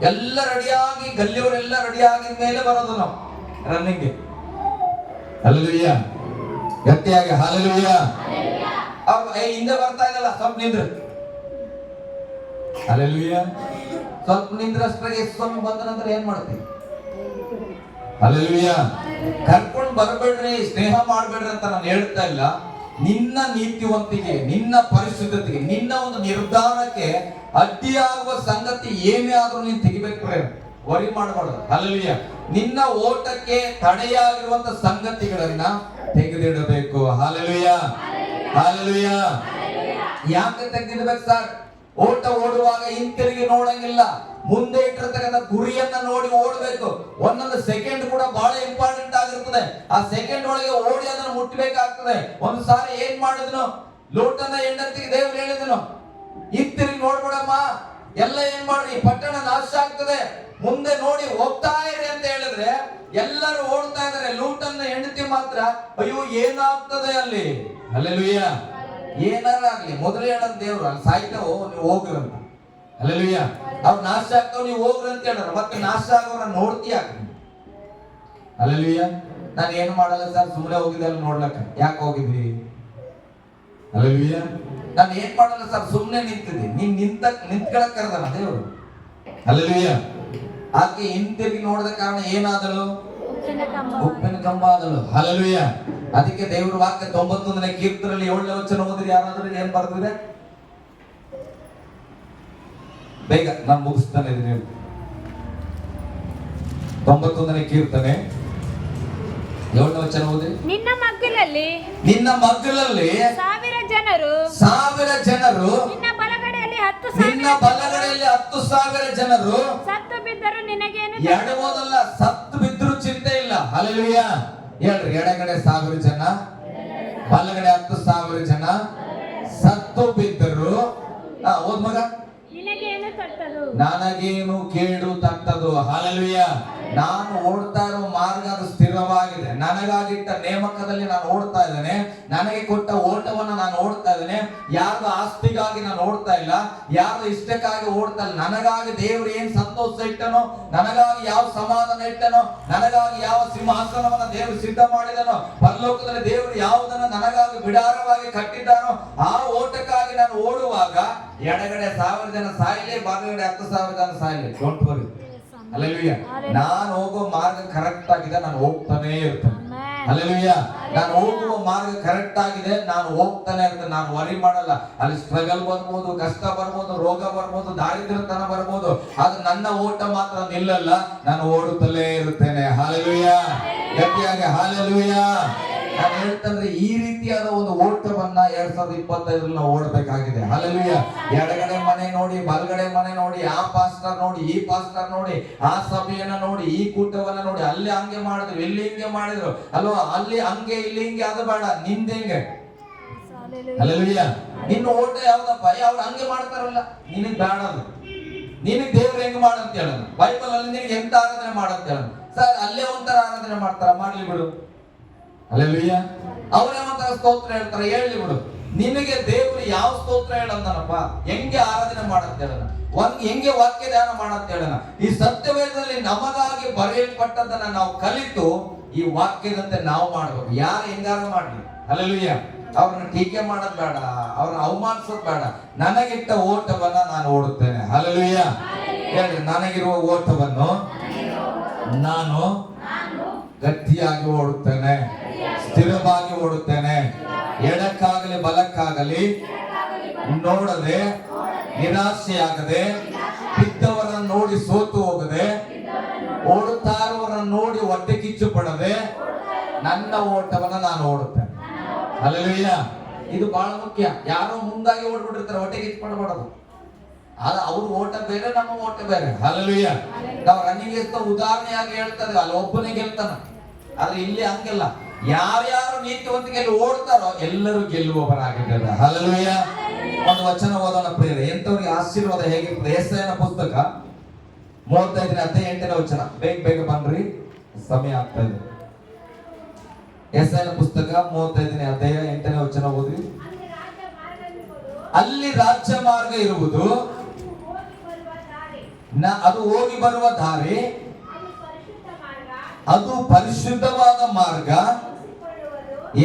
ಎಲ್ಲ ರೆಡಿಯಾಗಿ, ಗಲ್ಲಿಯವರೆಲ್ಲ ರೆಡಿ ಆಗಿದ ಮೇಲೆ ಬರೋದು ನಾವು ರನ್ನಿಂಗ್. ಅಲ್ಲಲ್ಲೂಯ್ಯ ಗಟ್ಟಿಯಾಗಿ ಅಲ್ಲಲ್ಲೂಯ್ಯ. ಹಿಂದೆ ಬರ್ತಾ ಇದ್ದಲ್ಲ, ಸ್ವಲ್ಪ ನಿಂದ್ರು. ಅಲ್ಲಲ್ಲೂಯ್ಯ ಸ್ವಲ್ಪ ನಿಂದ್ರಷ್ಟ್ರಾಗೆ ಸ್ವಾಮಿ ಬಂದ ನಂತರ ಏನ್ ಮಾಡ್ತೀವಿ. ಅಲ್ಲಲ್ಲೂಯ್ಯ ಕರ್ಕೊಂಡು ಬರ್ಬೇಡ್ರಿ, ಸ್ನೇಹ ಮಾಡ್ಬೇಡ್ರಿ ಅಂತ ನಾನು ಹೇಳ್ತಾ ಇಲ್ಲ. ನಿನ್ನ ನೀತಿವಂತಿಕೆ, ನಿನ್ನ ಪರಿಶುದ್ಧತೆಗೆ, ನಿನ್ನ ಒಂದು ನಿರ್ಧಾರಕ್ಕೆ ಅಡ್ಡಿಯಾಗುವ ಸಂಗತಿ ಏನೇ ಆದ್ರೂ ನೀನು ತೆಗಿಬೇಕು, ವರಿ ಮಾಡಬಾರ್ದು. ಅಲ್ಲಲ್ಲಿಯ ನಿನ್ನ ಓಟಕ್ಕೆ ತಡೆಯಾಗಿರುವಂತ ಸಂಗತಿಗಳನ್ನ ತೆಗೆದಿಡಬೇಕು. Hallelujah hallelujah. ಯಾಕೆ ತೆಗೆದಿಡ್ಬೇಕು ಸರ್? ಓಟ ಓಡುವಾಗ ಹಿಂತಿರುಗಿ ನೋಡಂಗಿಲ್ಲ, ಮುಂದೆ ಇಟ್ಟಿರ್ತಕ್ಕಂಥ ಗುರಿಯನ್ನ ನೋಡಿ ಓಡಬೇಕು. ಒಂದೊಂದು ಸೆಕೆಂಡ್ ಕೂಡ ಬಹಳ ಇಂಪಾರ್ಟೆಂಟ್ ಆಗಿರ್ತದೆ. ಆ ಸೆಕೆಂಡ್ ಒಳಗೆ ಓಡಿ ಅದನ್ನು ಮುಟ್ಟಬೇಕಾಗ್ತದೆ. ಒಂದು ಸಾರಿ ಏನ್ ಮಾಡಿದ್ನು, ಲೋಟನ ಹೆಂಡತಿಗೆ ದೇವ್ರು ಹೇಳಿದನು, ಹಿಂತಿರುಗಿ ನೋಡ್ಬೇಡಮ್ಮ, ಎಲ್ಲ ಏನ್ ಮಾಡ್ರಿ, ಪಟ್ಟಣ ನಾಶ ಆಗ್ತದೆ, ಮುಂದೆ ನೋಡಿ ಹೋಗ್ತಾ ಇರಿ ಅಂತ ಹೇಳಿದ್ರೆ ಎಲ್ಲರೂ ಓಡ್ತಾ ಇದಾರೆ. ಲೂಟನ್ನ ಹೆಂಡತಿ ಮಾತ್ರ ಅಯ್ಯೋ ಏನಾಗ್ತದೆ ಅಲ್ಲಿ. ಅಲ್ಲೆಲೂಯ್ಯ ಏನಾರ ಆಗ್ಲಿ ಮೊದಲೇ ಹೇಳೋದು ದೇವ್ರು, ಅಲ್ಲಿ ಸಾಯ್ತಾವೋ ನೀವು ಹೋಗ್ರಂತ. ಅಲ್ಲೆಲೂಯ್ಯ ಅವ್ರು ನಾಶ ಆಗ್ತಾವ ನೀವು ಹೋಗ್ರಿ ಅಂತ ಹೇಳ್ರ, ಮತ್ತೆ ನಾಶ ಆಗೋರ ನೋಡ್ತೀಯ. ಅಲ್ಲೆಲೂಯ್ಯ ನಾನು ಏನು ಮಾಡಲ್ಲ ಸರ್, ಸುಮ್ಮನೆ ಹೋಗಿದ್ದೆ ಅಲ್ಲಿ ನೋಡ್ಲಕ್ಕ. ಯಾಕೆ ಹೋಗಿದ್ವಿ? ಅಲ್ಲೆಲೂಯ್ಯ ನಾನು ಏನ್ ಮಾಡಲ್ಲ ಸರ್, ಸುಮ್ಮನೆ ನಿಂತಿದ್ದೆ. ನೀನ್ ನಿಂತ್ಕೊಳಕ್ ಕರೆದನ ದೇವ್ರು. ಅಲ್ಲೆಲೂಯ್ಯ ಆಕೆ ಹಿಂತಿರುಗಿ ನೋಡಿದ ಕಾರಣ ಏನಾದಳು? ಉಪ್ಪಿನ ಕಂಬ ಆದಳು. ಅಲ್ಲೆಲೂಯ್ಯ ಅದಕ್ಕೆ ದೇವ್ರ ವಾಕ್ಯ 91ನೇ ಕೀರ್ತನೆಯಲ್ಲಿ 7ನೇ ವಚನ ಓದಿರಿ. ಯಾರಾದ್ರೂ ಏನ್ ಬರ್ತಿದೆ? ಬೇಗ ನಾನು ಮುಗಿಸ್ತಾನೆ ಇದೀನಿ. 91ನೇ ಕೀರ್ತನೆ 7ನೇ ವಚನ ಓದಿ. ನಿನ್ನ ಮಗ್ಗಲಲ್ಲಿ 1000 ಜನರು, ನಿನ್ನ ಬಲಗಡೆಯಲ್ಲಿ 10,000 ಜನರು ಸತ್ತು ಬಿದ್ದರು, ನಿನಗೇನು ಎಡಬೋದಲ್ಲ, ಸತ್ತು ಬಿದ್ರು ಚಿಂತೆ ಇಲ್ಲ. ಅಲ್ಲೆಲೂಯ್ಯ ಹೇಳ್ರಿ, ಎಡಗಡೆ 1000 ಜನ, ಬಲಗಡೆ 10,000 ಜನ ಸತ್ತು ಬಿದ್ದರು. ಓದ್ ಮಗ, ನನಗೇನು ಕೇಡು ತಟ್ಟದು. ಹಲ್ಲೆಲೂಯಾ ನಾನು ಓಡ್ತಾ ಇರೋ ಮಾರ್ಗ ಅದು ಸ್ಥಿರವಾಗಿದೆ. ನನಗಾಗಿಟ್ಟ ನೇಮಕದಲ್ಲಿ ನಾನು ಓಡ್ತಾ ಇದ್ದೇನೆ. ನನಗೆ ಕೊಟ್ಟ ಓಟವನ್ನ ನಾನು ಓಡ್ತಾ ಇದ್ದೇನೆ. ಯಾರ್ದು ಆಸ್ತಿಗಾಗಿ ನಾನು ಓಡ್ತಾ ಇಲ್ಲ, ಯಾರ್ದು ಇಷ್ಟಕ್ಕಾಗಿ ಓಡ್ತಾ ಇಲ್ಲ. ನನಗಾಗಿ ದೇವರು ಏನ್ ಸಂತೋಷ ಇಟ್ಟನೋ, ನನಗಾಗಿ ಯಾವ ಸಮಾಧಾನ ಇಟ್ಟನೋ, ನನಗಾಗಿ ಯಾವ ಸಿಂಹಾಸನವನ್ನ ದೇವರು ಸಿದ್ಧ ಮಾಡಿದನೋ, ಪರಲೋಕದಲ್ಲಿ ದೇವರು ಯಾವುದನ್ನ ನನಗಾಗಿ ಬಿಡಾರವಾಗಿ ಕಟ್ಟಿದ್ದಾನೋ ಆ ಓಟಕ್ಕಾಗಿ ನಾನು ಓಡುವಾಗ ಎಡಗಡೆ 1000 ಜನ ಸಾಯಲಿ, ಬಲಗಡೆ 10,000 ಜನ ಸಾಯಲಿ, ಡೋಂಟ್ ವರಿ. ಹಲ್ಲೆಲೂಯಾ ನಾನು ಹೋಗೋ ಮಾರ್ಗ ಕರೆಕ್ಟ್ ಆಗಿದೆ, ನಾನು ಹೋಗ್ತಾನೆ ಇರ್ತೇನೆ. ಹಲ್ಲೆಲೂಯಾ ನಾನು ಹೋಗುವ ಮಾರ್ಗ ಕರೆಕ್ಟ್ ಆಗಿದೆ, ನಾನು ಹೋಗ್ತಾನೆ ಇರ್ತೇನೆ. ನಾನು ವರಿ ಮಾಡಲ್ಲ. ಅಲ್ಲಿ ಸ್ಟ್ರಗಲ್ ಬರ್ಬೋದು, ಕಷ್ಟ ಬರ್ಬೋದು, ರೋಗ ಬರ್ಬೋದು, ದಾರಿದ್ರ್ಯತನ ಬರ್ಬೋದು, ಆದ್ರೆ ನನ್ನ ಓಟ ಮಾತ್ರ ನಿಲ್ಲಲ್ಲ, ನಾನು ಓಡುತ್ತಲೇ ಇರುತ್ತೇನೆ. ಹಲ್ಲೆಲೂಯಾ ಗಟ್ಟಿಯಾಗಿ ಹಲ್ಲೆಲೂಯಾ. ನಾನು ಹೇಳ್ತಂದ್ರೆ ಈ ರೀತಿಯಾದ ಒಂದು ಓಟವನ್ನ 2025 ನಾವು ಓಡಬೇಕಾಗಿದೆ. ಹಲ್ಲೆಲೂಯಾ ಎಡಗಡೆ ಮನೆ ನೋಡಿ, ಬಲಗಡೆ ಮನೆ ನೋಡಿ, ಆ ಪಾಸ್ಟರ್ ನೋಡಿ, ಈ ಪಾಸ್ಟರ್ ನೋಡಿ, ಆ ಸಭೆಯನ್ನ ನೋಡಿ, ಈ ಕೂಟವನ್ನ ನೋಡಿ, ಅಲ್ಲಿ ಹಂಗೆ ಮಾಡಿದ್ರು, ಇಲ್ಲಿ ಹಿಂಗೆ ಮಾಡಿದ್ರು ಅಲ್ವಾ, ಅಲ್ಲಿ ಹಂಗೆ ಇಲ್ಲಿ ಹಿಂಗೆ, ಅದು ಬೇಡ, ನಿಂದ ಹೆಂಗೆ ಹಲ್ಲೆಲೂಯಾ. ನಿನ್ನ ಓಟ ಯಾವ್ದಪ್ಪ? ಅವ್ರು ಹಂಗೆ ಮಾಡ್ತಾರಲ್ಲ, ನಿನಗ್ ಬೇಡ ಅದು. ನಿನಗ್ ದೇವ್ರು ಹೆಂಗ್ ಮಾಡಂತ ಹೇಳೋಣ. ಬೈಬಲ್ ಅಲ್ಲಿ ನಿನಗೆ ಎಂತ ಆರಾಧನೆ ಮಾಡಂತ ಹೇಳೋಣ. ಸರ್ ಅಲ್ಲೇ ಒಂಥರ ಆರಾಧನೆ ಮಾಡ್ತಾರ, ಮಾಡ್ಲಿ ಬಿಡು. ಹಲ್ಲೆಲೂಯಾ. ಅವರೇ ಒಂಥರ ಸ್ತೋತ್ರ ಹೇಳ್ತಾರ, ಹೇಳಿ ಬಿಡು. ನಿನಗೆ ದೇವ್ರು ಯಾವ ಸ್ತೋತ್ರ ಹೇಳಂತಾನಪ್ಪ, ಹೆಂಗೆ ಆರಾಧನೆ ಮಾಡಂತ ಹೇಳೋಣ, ಹೆಂಗೆ ವಾಕ್ಯ ಧ್ಯಾನ ಮಾಡಂತ ಹೇಳೋಣ. ಈ ಸತ್ಯವೇದದಲ್ಲಿ ನಮಗಾಗಿ ಬರೆಯಲ್ಪಟ್ಟದನ್ನ ನಾವು ಕಲಿತು ಈ ವಾಕ್ಯದಂತೆ ನಾವು ಮಾಡ್ಬೇಕು. ಯಾರು ಹೆಂಗಾರ ಮಾಡ್ಲಿ. ಹಲ್ಲೆಲೂಯಾ. ಅವ್ರನ್ನ ಟೀಕೆ ಮಾಡೋದ್ ಬೇಡ, ಅವ್ರನ್ನ ಅವಮಾನಿಸೋದ್ ಬೇಡ. ನನಗಿಟ್ಟ ಓಟವನ್ನ ನಾನು ಓಡುತ್ತೇನೆ. ಹಲ್ಲೆಲೂಯಾ. ಹೇಳ್ರಿ, ನನಗಿರುವ ಓಟವನ್ನು ನಾನು ಗಟ್ಟಿಯಾಗಿ ಓಡುತ್ತೇನೆ, ಸ್ಥಿರವಾಗಿ ಓಡುತ್ತೇನೆ. ಎಡಕ್ಕಾಗಲಿ ಬಲಕ್ಕಾಗಲಿ ನೋಡದೆ, ನಿರಾಶೆಯಾಗದೆ, ಬಿದ್ದವರನ್ನು ನೋಡಿ ಸೋತು ಹೋಗದೆ, ಓಡುತ್ತಾ ಇರುವವರನ್ನು ನೋಡಿ ಹೊಟ್ಟೆ ಕಿಚ್ಚು ಪಡದೆ ನನ್ನ ಓಟವನ್ನ ನಾನು ಓಡುತ್ತೇನೆ. ಹಲ್ಲೆಲೂಯಾ. ಇದು ಬಹಳ ಮುಖ್ಯ. ಯಾರೋ ಮುಂದಾಗಿ ಓಡ್ಬಿಟ್ಟಿರ್ತಾರೆ, ಹೊಟ್ಟೆ ಕಿಚ್ಚು ಪಡಬಾರದು. ಅವ್ರ ಓಟ ಬೇರೆ, ನಮ್ಮ ಓಟ ಬೇರೆ. ಹಲ್ಲೆಲೂಯಾ. ನಾವು ರನ್ನಿಂಗ್ ರೇಸ್ ಉದಾಹರಣೆಯಾಗಿ ಹೇಳ್ತಾರೆ, ಅಲ್ಲಿ ಒಬ್ಬನೇ ಗೆಲ್ತಾನ. ಆದ್ರೆ ಇಲ್ಲಿ ಹಂಗಿಲ್ಲ. ಯಾರ್ಯಾರು ನೀತಿವಂತಿಕೆಯಲ್ಲಿ ಓಡ್ತಾರೋ ಎಲ್ಲರೂ ಗೆಲ್ಲುವವರಾಗಿದ್ದಾರೆ. ಹಲ್ಲೆಲೂಯಾ. ಒಂದು ವಚನ ಓದೋಣ ಪ್ರಿಯರೇ. ಎಂತವ್ರಿಗೆ ಆಶೀರ್ವಾದ ಹೇಗಿರ್ತದೆ? ಯೆಶಾಯನ ಪುಸ್ತಕ 35ನೇ ಅಧ್ಯಾಯ 8ನೇ ವಚನ. ಬೇಗ ಬನ್ರಿ, ಸಮಯ ಆಗ್ತಾ ಇದೆ. ಯೆಶಾಯನ ಪುಸ್ತಕ 35ನೇ ಅಧ್ಯಾಯ 8ನೇ ವಚನ ಓದಿ. ಅಲ್ಲಿ ರಾಜ್ಯ ಮಾರ್ಗ ಇರುವುದು, ಅದು ಹೋಗಿ ಬರುವ ದಾರಿ, ಅದು ಪರಿಶುದ್ಧವಾದ ಮಾರ್ಗ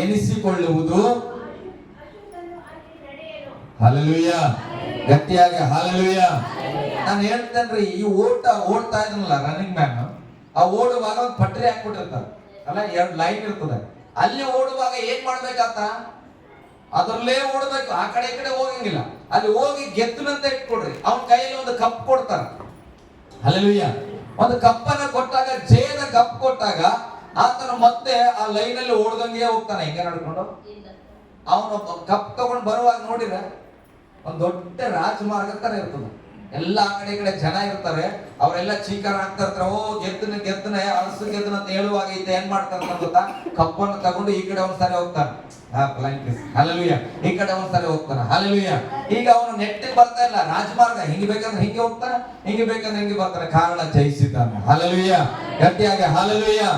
ಎನಿಸಿಕೊಳ್ಳುವುದು. ಹಲ್ಲೆಲೂಯಾ. ಗಟ್ಟಿಯಾಗಿ ಹಲ್ಲೆಲೂಯಾ. ನಾನು ಹೇಳ್ತೇನ್ರಿ, ಈ ಓಡ್ತಾ ಇದ್ನಲ್ಲ ರನ್ನಿಂಗ್ ಮ್ಯಾನ್, ಆ ಓಡುವಾಗ ಒಂದು ಪಟ್ರಿ ಹಾಕ್ಬಿಟ್ಟಿರ್ತಾರೆ ಅಲ್ಲ, 2 ಲೈನ್ ಇರ್ತದೆ. ಅಲ್ಲಿ ಓಡುವಾಗ ಏನ್ ಮಾಡ್ಬೇಕಾತ? ಅದರಲ್ಲೇ ಓಡಬೇಕು, ಆ ಕಡೆ ಈ ಕಡೆ ಹೋಗಂಗಿಲ್ಲ. ಅಲ್ಲಿ ಹೋಗಿ ಗೆದ್ದನಂತ ಇಟ್ಕೊಡ್ರಿ. ಅವನ ಕೈಯಲ್ಲಿ ಒಂದು ಕಪ್ ಕೊಡ್ತಾರ. ಹಲ್ಲೆಲೂಯಾ. ಒಂದು ಕಪ್ಪನ್ನ ಕೊಟ್ಟಾಗ, ಜಯದ ಕಪ್ ಕೊಟ್ಟಾಗ ಆತನ ಮತ್ತೆ ಆ ಲೈನ್ ಅಲ್ಲಿ ಓಡ್ದಂಗೆ ಹೋಗ್ತಾನೆ. ಹಿಂಗೆ ನಡ್ಕೊಂಡು ಅವನು ಕಪ್ ತಗೊಂಡು ಬರುವಾಗ ನೋಡಿದ್ರೆ ಒಂದು ದೊಡ್ಡ ರಾಜಮಾರ್ಗ ತರ ಇರ್ತದೆ. ಎಲ್ಲ ಆ ಕಡೆ ಈ ಕಡೆ ಜನ ಇರ್ತಾರೆ, ಅವರೆಲ್ಲ ಚೀಕಾರ ಆಗ್ತಾ ಇರ್ತಾರೆ. ಓ ಗೆದ್ದನೆ ಅಳಸು ಗೆದ್ದನ ಅಂತ ಹೇಳುವಾಗ ಈತ ಏನ್ ಮಾಡ್ತಾರ ಗೊತ್ತಾ? ಕಪ್ಪನ್ನು ತಗೊಂಡು ಈ ಕಡೆ ಒಂದ್ಸರಿ ಹೋಗ್ತಾನೆ. ಹಲ್ಲೆಲೂಯಾ. ಈ ಕಡೆ ಒಂದ್ಸರಿ ಹೋಗ್ತಾನೆ. ಹಲ್ಲೆಲೂಯಾ. ಈಗ ಅವನು ನೆಟ್ಟಿಗೆ ಬರ್ತಾ ಇಲ್ಲ, ರಾಜಮಾರ್ಗ ಹಿಂಗೆ ಬೇಕಂದ್ರೆ ಹಿಂಗೆ ಹೋಗ್ತಾನೆ, ಹಿಂಗೆ ಬೇಕಂದ್ರೆ ಹಿಂಗೆ ಬರ್ತಾನೆ. ಕಾರಣ ಜಯಿಸಿದ್ದಾನೆ. ಹಲ್ಲೆಲೂಯಾ. ಗಟ್ಟಿಯಾಗಿ ಹಲ್ಲೆಲೂಯಾ.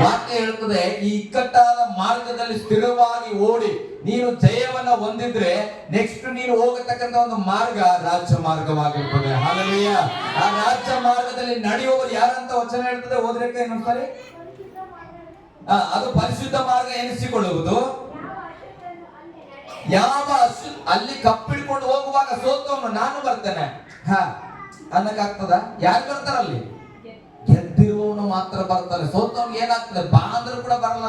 ವಾಕ್ಯ ಹೇಳ್ತದೆ, ಈ ಇಕ್ಕಟ್ಟಾದ ಮಾರ್ಗದಲ್ಲಿ ಸ್ಥಿರವಾಗಿ ಓಡಿ ನೀನು ಜಯವನ್ನ ಹೊಂದಿದ್ರೆ ನೆಕ್ಸ್ಟ್ ನೀನು ಹೋಗತಕ್ಕಂತ ಒಂದು ಮಾರ್ಗ ರಾಜ್ಯ ಮಾರ್ಗವಾಗಿರ್ತದೆ. ಹಲ್ಲೆಲೂಯಾ. ಆ ರಾಜ್ಯ ಮಾರ್ಗದಲ್ಲಿ ನಡೆಯುವವರು ಯಾರಂತ ವಚನ ಹೇಳ್ತದೆ, ಓದ್ಲಿಕ್ಕೆ ಇನ್ನೊಂದ್ಸರಿ. ಅದು ಪರಿಶುದ್ಧ ಮಾರ್ಗ ಎನಿಸಿಕೊಳ್ಳುವುದು. ಯಾವ ಅಲ್ಲಿ ಕಪ್ಪಿಡ್ಕೊಂಡು ಹೋಗುವಾಗ ಸೋತವನು ನಾನು ಬರ್ತೇನೆ ಅನ್ನಕ್ಕಾಗ್ತದ? ಯಾರು ಬರ್ತಾರಲ್ಲಿ? ಗೆದ್ದಿರುವವನು ಮಾತ್ರ ಬರ್ತಾನೆ. ಸೋತವನಿಗೆ ಏನಾಗ್ತದೆ? ಬಾ ಅಂದ್ರೂ ಕೂಡ ಬರಲ್ಲ.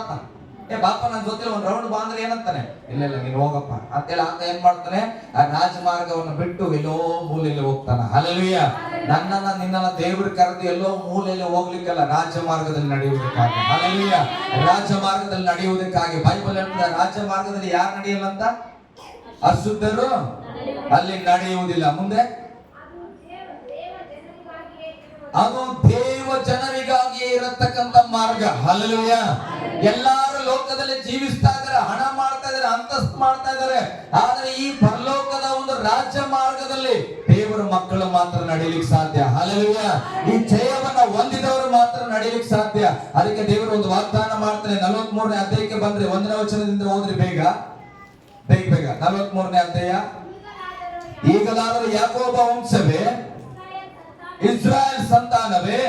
ಬಾಪ ನನ್ನ ಜೊತೆ ಒಂದು ರೌಂಡ್ ಬಾ ಅಂದ್ರೆ ಏನಂತಾನೆ? ಇಲ್ಲ ನೀನು ಹೋಗಪ್ಪ ಅಂತೇಳಿ ಆತ ಏನ್ ಮಾಡ್ತಾನೆ? ಆ ರಾಜಮಾರ್ಗವನ್ನು ಬಿಟ್ಟು ಎಲ್ಲೋ ಮೂಲೆಯಲ್ಲಿ ಹೋಗ್ತಾನೆ. ಹಲ್ಲೆಲೂಯಾ. ನನ್ನನ್ನ ನಿನ್ನನ್ನ ದೇವರು ಕರೆದು ಎಲ್ಲೋ ಮೂಲೆಯಲ್ಲಿ ಹೋಗ್ಲಿಕ್ಕೆಲ್ಲ, ರಾಜಮಾರ್ಗದಲ್ಲಿ ನಡೆಯುವುದಕ್ಕಾಗಿ. ಹಲ್ಲೆಲೂಯಾ. ರಾಜಮಾರ್ಗದಲ್ಲಿ ನಡೆಯುವುದಕ್ಕಾಗಿ. ಬೈಬಲ್ ಹೇಳ್ತದೆ, ರಾಜಮಾರ್ಗದಲ್ಲಿ ಯಾರು ನಡೆಯಲ್ಲ ಅಂತ? ಅಶುದ್ಧರು ಅಲ್ಲಿ ನಡೆಯುವುದಿಲ್ಲ. ಮುಂದೆ ಅದು ದೇವ ಜನರಿಗಾಗಿಯೇ ಇರತಕ್ಕಂತ ಮಾರ್ಗ. ಹಲ್ಲೆಲೂಯಾ. ಎಲ್ಲಾರು ಲೋಕದಲ್ಲಿ ಜೀವಿಸ್ತಾ ಇದಾರೆ, ಹಣ ಮಾಡ್ತಾ ಇದಾರೆ, ಅಂತಸ್ತು ಮಾಡ್ತಾ ಇದಾರೆ. ಆದ್ರೆ ಈ ಪರಲೋಕದ ಒಂದು ರಾಜ್ಯ ಮಾರ್ಗದಲ್ಲಿ ದೇವರ ಮಕ್ಕಳು ಮಾತ್ರ ನಡೀಲಿಕ್ಕೆ ಸಾಧ್ಯ. ಹಲ್ಲೆಲೂಯಾ. ಈ ಜಯವನ್ನ ಹೊಂದಿದವರು ಮಾತ್ರ ನಡೀಲಿಕ್ಕೆ ಸಾಧ್ಯ. ಅದಕ್ಕೆ ದೇವರು ಒಂದು ವಾಗ್ದಾನ ಮಾಡ್ತಾರೆ. 43ನೇ ಅಧ್ಯಾಯಕ್ಕೆ ಬಂದ್ರೆ 1ನೇ ವಚನದಿಂದ ಓದ್ರಿ ಬೇಗ 43ನೇ ಅಧ್ಯಾಯ. ಈಗಲಾದರೂ ಯಾಕೋಬ ವಂಶವೇ, ಇಸ್ರಾಯೇಲ್ ಸಂತಾನವೇ,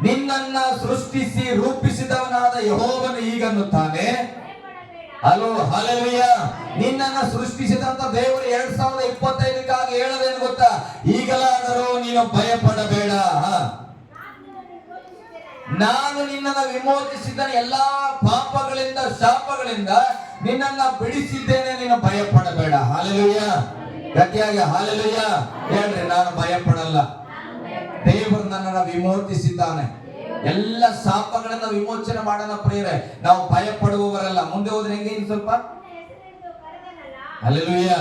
ನಿನ್ನನ್ನ ಸೃಷ್ಟಿಸಿ ರೂಪಿಸಿದವನಾದ ಯೆಹೋವನು ಹೀಗನ್ನುತ್ತಾನೆ. ಹಲ್ಲೆಲೂಯಾ. ನಿನ್ನನ್ನ ಸೃಷ್ಟಿಸಿದಂತ ದೇವರು 2025 ಹೇಳೋದೇನು ಗೊತ್ತಾ? ಈಗಲಾದರೂ ನೀನು ಭಯಪಡಬೇಡ, ನಾನು ನಿನ್ನನ್ನು ವಿಮೋಚಿಸಿದ ಎಲ್ಲಾ ಪಾಪಗಳಿಂದ ಶಾಪಗಳಿಂದ ನಿನ್ನನ್ನ ಬಿಡಿಸಿದ್ದೇನೆ, ನೀನು ಭಯಪಡಬೇಡ. ಹಲ್ಲೆಲೂಯಾ. ಗಟ್ಟಿಯಾಗಿ ಹಲ್ಲೆಲೂಯಾ ಹೇಳ್ರಿ. ನಾನು ಭಯಪಡಲ್ಲ, ದೇವರು ನನ್ನನ್ನು ವಿಮೋಚಿಸಿದ್ದಾನೆ. ಎಲ್ಲ ಶಾಪಗಳನ್ನ ವಿಮೋಚನೆ ಮಾಡೋಣ ಪ್ರಿಯರೇ. ನಾವು ಭಯಪಡುವವರಲ್ಲ. ಮುಂದೆ ಹೋದ್ರೆ ಹೆಂಗೆ ಇನ್ ಸ್ವಲ್ಪ. ಹಲ್ಲೆಲೂಯಾ.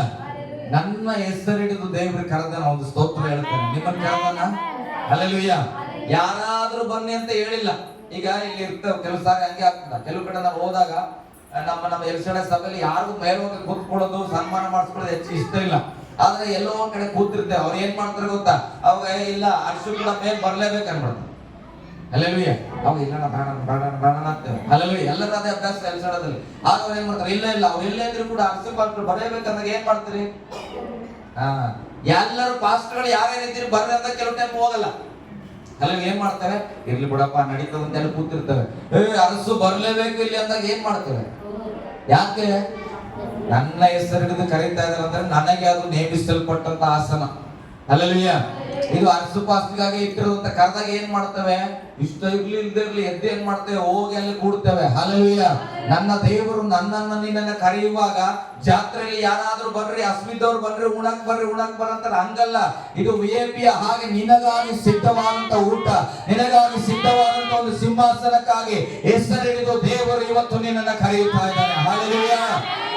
ನನ್ನ ಹೆಸರಿಡಿದು ದೇವರು ಕರೆದನ. ಒಂದು ಸ್ತೋತ್ರ ಹೇಳ್ತೇನೆ. ನಿಮ್ಮನ್ನು ಕರೆದನ. ಹಲ್ಲೆಲೂಯಾ. ಯಾರಾದ್ರೂ ಬನ್ನಿ ಅಂತ ಹೇಳಿಲ್ಲ. ಈಗ ಇಲ್ಲಿ ಇರ್ತವೆ ಕೆಲವು ಸಾರಿ ಹಂಗೆ ಆಗ್ತದ. ಕೆಲವು ಕಡೆ ನಾವು ಹೋದಾಗ ನಮ್ಮ ಎಲ್ಸಡೆ ಸಭೆಯಲ್ಲಿ ಯಾರಿಗೂ ಮೇಲೆ ಹೋಗಿ ಕೂತ್ಕೊಳ್ಳೋದು ಸನ್ಮಾನ ಮಾಡಿಸ್ಕೊಳ್ಳೋದು ಹೆಚ್ಚು ಇಷ್ಟ ಇಲ್ಲ. ಆದ್ರೆ ಎಲ್ಲೋ ಒಂದ್ ಕಡೆ ಕೂತಿರ್ತೇವೆ, ಅವ್ರು ಏನ್ ಮಾಡ್ತಾರೆ ಗೊತ್ತಾ, ಅವಾಗ ಇಲ್ಲ ಅರ್ಶುಗಳ ಮೇಲೆ ಬರ್ಲೇಬೇಕು ಅನ್ಬಿಡ್ತಾರೆ. ಅಲ್ಲೆಲ್ಲೂಯ್ಯ, ಅವಾಗ ಇಲ್ಲ ಬೇಡ ಅಂತೇವೆ. ಅಲ್ಲೆಲ್ಲೂಯ್ಯ, ಎಲ್ಲರೂ ಅದೇ ಅಭ್ಯಾಸ ಎಲ್ಸಡದಲ್ಲಿ. ಆಗ ಅವ್ರು ಏನ್ ಮಾಡ್ತಾರೆ, ಇಲ್ಲ ಅವ್ರು ಎಲ್ಲೇ ಇದ್ರು ಕೂಡ ಅರ್ಶು ಪಾಸ್ಟರ್ ಬರಬೇಕಂದಾಗ ಏನ್ ಮಾಡ್ತೀರಿ, ಎಲ್ಲರೂ ಪಾಸ್ಟರ್ಗಳು ಯಾರ್ಯಾರಿದ್ದೀರಿ ಬರ್ರಿ ಅಂತ ಕೆಲವು ಟೈಮ್ ಹೋಗಲ್ಲ. ಅಲ್ಲಿ ಏನ್ ಮಾಡ್ತೇವೆ, ಇರ್ಲಿ ಬಿಡಪ್ಪ ನಡೀತದ ಅಂತ ಹೇಳಿ ಕೂತಿರ್ತೇವೆ. ಅರಸು ಬರ್ಲೇಬೇಕು ಇಲ್ಲಿ ಅಂದಾಗ ಏನ್ ಮಾಡ್ತೇವೆ, ಯಾಕೆ ನನ್ನ ಹೆಸರು ಹಿಡಿದು ಕರೀತಾ ಇದಾರೆ ಅಂದ್ರೆ ನನಗೆ ಅದು ನೇಮಿಸಲ್ಪಟ್ಟಂತ ಆಸನ. ಅಲ್ಲಲ್ವಿಯ, ಇದು ಅರಸು ಪಾಸ್ಟಿಗಾಗಿ ಇಟ್ಟಿರೋದಂತ ಕರೆದಾಗ ಏನ್ ಮಾಡ್ತೇವೆ, ಇಷ್ಟ ಇರ್ಲಿ ಇಲ್ದಿರ್ಲಿ ಎದ್ದು ಏನ್ ಮಾಡ್ತೇವೆ, ಹೋಗಿ ಅಲ್ಲಿ ಕೂಡ್ತೇವೆ. ಹಲ್ಲೆಲೂಯ. ನನ್ನ ದೇವರು ನನ್ನನ್ನ ನಿನ್ನನ್ನ ಕರೆಯುವಾಗ ಜಾತ್ರೆಯಲ್ಲಿ ಯಾರಾದ್ರೂ ಬರ್ರಿ, ಅಸ್ಮಿದವ್ರು ಬರ್ರಿ, ಉಣಕ್ ಬರ್ರಿ ಅಂತಾರೆ, ಹಂಗಲ್ಲ. ಇದು VIP ಹಾಗೆ ನಿನಗಾಗಿ ಸಿದ್ಧವಾದಂತ ಊಟ, ನಿನಗಾಗಿ ಸಿದ್ಧವಾದಂತ ಒಂದು ಸಿಂಹಾಸನಕ್ಕಾಗಿ ಹೆಸರಿಡಿದು ದೇವರು ಇವತ್ತು ನಿನ್ನನ್ನ ಕರೆಯುತ್ತಾ ಇದ್ದಾನೆ. ಹಲ್ಲೆಲೂಯ.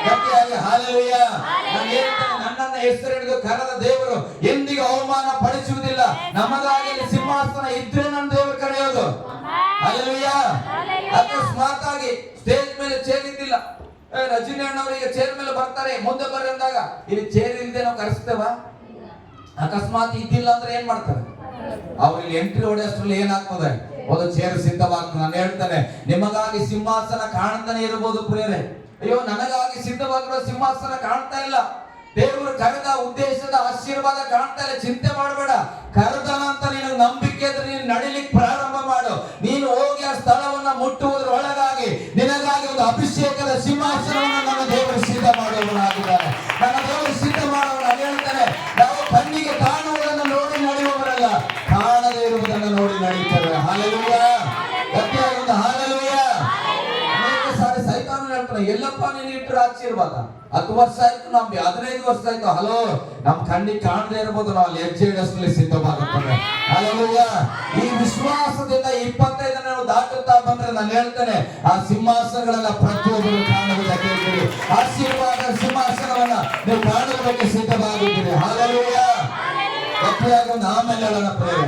ಗಟ್ಟಿಯಾಗಿ ಹಲ್ಲೆಲೂಯ. ನಾನು ಹೇಳ್ತೇನೆ, ನನ್ನನ್ನ ಹೆಸರಿಡಿದು ಕರೆದ ದೇವರು ಎಂದಿಗೂ ಅವಮಾನ ಪಡಿಸುವುದಿಲ್ಲ. ನಮಗಾಗಿ ಸಿಂಹಾಸನ ಇದ್ರೆ ನನ್ನ ದೇವರು ಕರೆಯೋದು. ಹಲ್ಲೆಲೂಯ. ಅಕಸ್ಮಾತ್ ಆಗಿ ಸ್ಟೇಜ್ ಮೇಲೆ ಚೇರ್ ಇದ್ದಿಲ್ಲ, ರಜನಿ ಅಣ್ಣವರಿಗೆ ಚೇರ್ ಮೇಲೆ ಬರ್ತಾರೆ, ಮುಂದೆ ಬರ್ರಿ ಅಂದಾಗ ಇಲ್ಲಿ ಚೇರ್ ಇಲ್ಲದೆ ನಾವು ಕರೆಸ್ತೇವ? ಅಕಸ್ಮಾತ್ ಇದ್ದಿಲ್ಲ ಅಂದ್ರೆ ಏನ್ ಮಾಡ್ತಾರೆ, ಅವ್ರಿಗೆ ಎಂಟ್ರಿ ಹೊಡೆಯೋಷ್ಟ್ರಲ್ಲಿ ಏನಾಗ್ತದೆ, ಒಂದು ಚೇರ್ ಸಿದ್ಧವಾಗ್ತದೆ. ನಾನು ಹೇಳ್ತೇನೆ, ನಿಮಗಾಗಿ ಸಿಂಹಾಸನ ಕಾಣ್ತಾನೆ ಇರಬಹುದು ಪ್ರಿಯರೇ, ಅಯ್ಯೋ ನನಗಾಗಿ ಸಿದ್ಧವಾಗಿರೋ ಸಿಂಹಾಸನ ಕಾಣ್ತಾ ಇಲ್ಲ, ದೇವರು ಕರೆದ ಉದ್ದೇಶದ ಆಶೀರ್ವಾದ ಕಾಣ್ತಾ ಇಲ್ಲ, ಚಿಂತೆ ಮಾಡಬೇಡ. ಕರೆದ ನಂತರ ನಿನಗೆ ನಂಬಿಕೆ ಇದ್ರೆ ನೀನು ನಡಿಲಿಕ್ಕೆ ಪ್ರಾರಂಭ ಮಾಡು. ನೀನು ಹೋಗಿ ಆ ಸ್ಥಳವನ್ನ ಮುಟ್ಟುವುದರ ಒಳಗಾಗಿ ನಿನಗಾಗಿ ಒಂದು ಅಭಿಷೇಕದ ಸಿಂಹಾಸನವನ್ನು ನನ್ನ ದೇವರು ಸಿದ್ಧ ಮಾಡುವವನಾಗಿದ್ದಾನೆ. ನನ್ನ ದೇವರು ಸಿದ್ಧ ಮಾಡುವವನು. ನಾನು ಹೇಳ್ತೇನೆ, ನಾವು ಕಣ್ಣಿಗೆ ಕಾಣುವುದನ್ನು ನೋಡಿ ನಡೆಯುವವರಲ್ಲ, ಕಾಣದೇ ಇರುವುದನ್ನು ನೋಡಿ ನಡೀತೇವೆ. ಹಲ್ಲೆಲೂಯ. ಗಟ್ಟಿಯಾಗಿ ಒಂದು ಹಲ್ಲೆಲೂಯ. ಅನೇಕ ಸಾರಿ ಸೈತಾನ ಹೇಳ್ತಾನೆ, ಎಲ್ಲಪ್ಪ ನೀನು ಇಟ್ಟರು ಆಶೀರ್ವಾದ, 10 ವರ್ಷ ಆಯ್ತು, ನಮ್ಗೆ 15 ವರ್ಷ ಆಯ್ತು, ಹಲೋ ನಮ್ ಕಣ್ಣಿಗೆ ಕಾಣದೇ ಇರ್ಬೋದು, ನಾವು ಅಲ್ಲಿ ಹೆಜ್ಜೆ ಇಡೋಷ್ಟ್ರಲ್ಲಿ ಸಿದ್ಧವಾಗುತ್ತದೆ. ಹಲ್ಲೆಲೂಯ. ಈ ವಿಶ್ವಾಸದಿಂದ 25 ನಾವು ದಾಟುತ್ತಾ ಬಂದ್ರೆ ನಾನು ಹೇಳ್ತೇನೆ, ಆ ಸಿಂಹಾಸನಗಳನ್ನ ಪ್ರತಿಯೊಬ್ಬರು ಕಾಣುವುದಕ್ಕೆ ಆಶೀರ್ವಾದ ಸಿಂಹಾಸನವನ್ನ ನೀವು ಕಾಣುವುದಕ್ಕೆ ಸಿದ್ಧವಾಗಿದ್ದೀರಿ. ಹಲ್ಲೆಲೂಯ. ಗಟ್ಟಿಯಾಗಿ ಒಂದು ಆಮೇಲೆ ಹೇಳೋಣ ಪ್ರೇರೆ,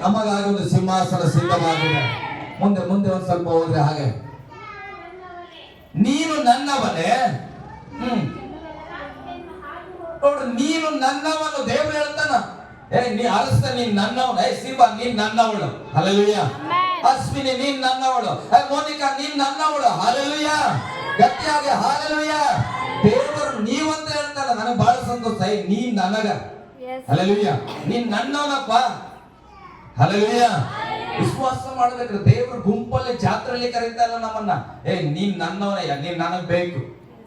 ನಮಗಾಗಿ ಒಂದು ಸಿಂಹಾಸನ ಸಿದ್ಧವಾಗಿದೆ. ಮುಂದೆ ಒಂದ್ ಸ್ವಲ್ಪ ಹೋದ್ರೆ ಹಾಗೆ, ನೀನು ನನ್ನವನೇ, ನೋಡ್ರಿ, ನೀನು ನನ್ನವನು. ದೇವರು ಹೇಳ್ತಾನ, ನೀ ಅರಸ್ತ ನೀನ್ ನನ್ನವನು, ಶಿವ ನೀನ್ ನನ್ನವಳು. ಹಲ್ಲೆಲೂಯ. ಅಶ್ವಿನಿ ನೀನ್ ನನ್ನವಳು, ಮೋನಿಕಾ ನೀನ್ ನನ್ನವಳು. ಹಲ್ಲೆಲೂಯ. ಗಟ್ಟಿಯಾಗಿ ಹಲ್ಲೆಲೂಯ. ದೇವರು ನೀವಂತ ಹೇಳ್ತಾನ, ನನಗೆ ಬಹಳ ಸಂತೋಷ, ನೀನ್ ನನಗ. ಹಲ್ಲೆಲೂಯ. ನೀನ್ ನನ್ನವನಪ್ಪ. ಹಲ್ಲೆಲೂಯ. ವಿಶ್ವಾಸ ಮಾಡಬೇಕು. ದೇವರು ಗುಂಪಲ್ಲಿ ಜಾತ್ರೆಯಲ್ಲಿ ಕರೀತಾ ಇಲ್ಲ ನಮ್ಮನ್ನ, ನೀನ್ ನನ್ನವನಯ್ಯ, ನೀನ್ ನನಗ್ ಬೇಕು.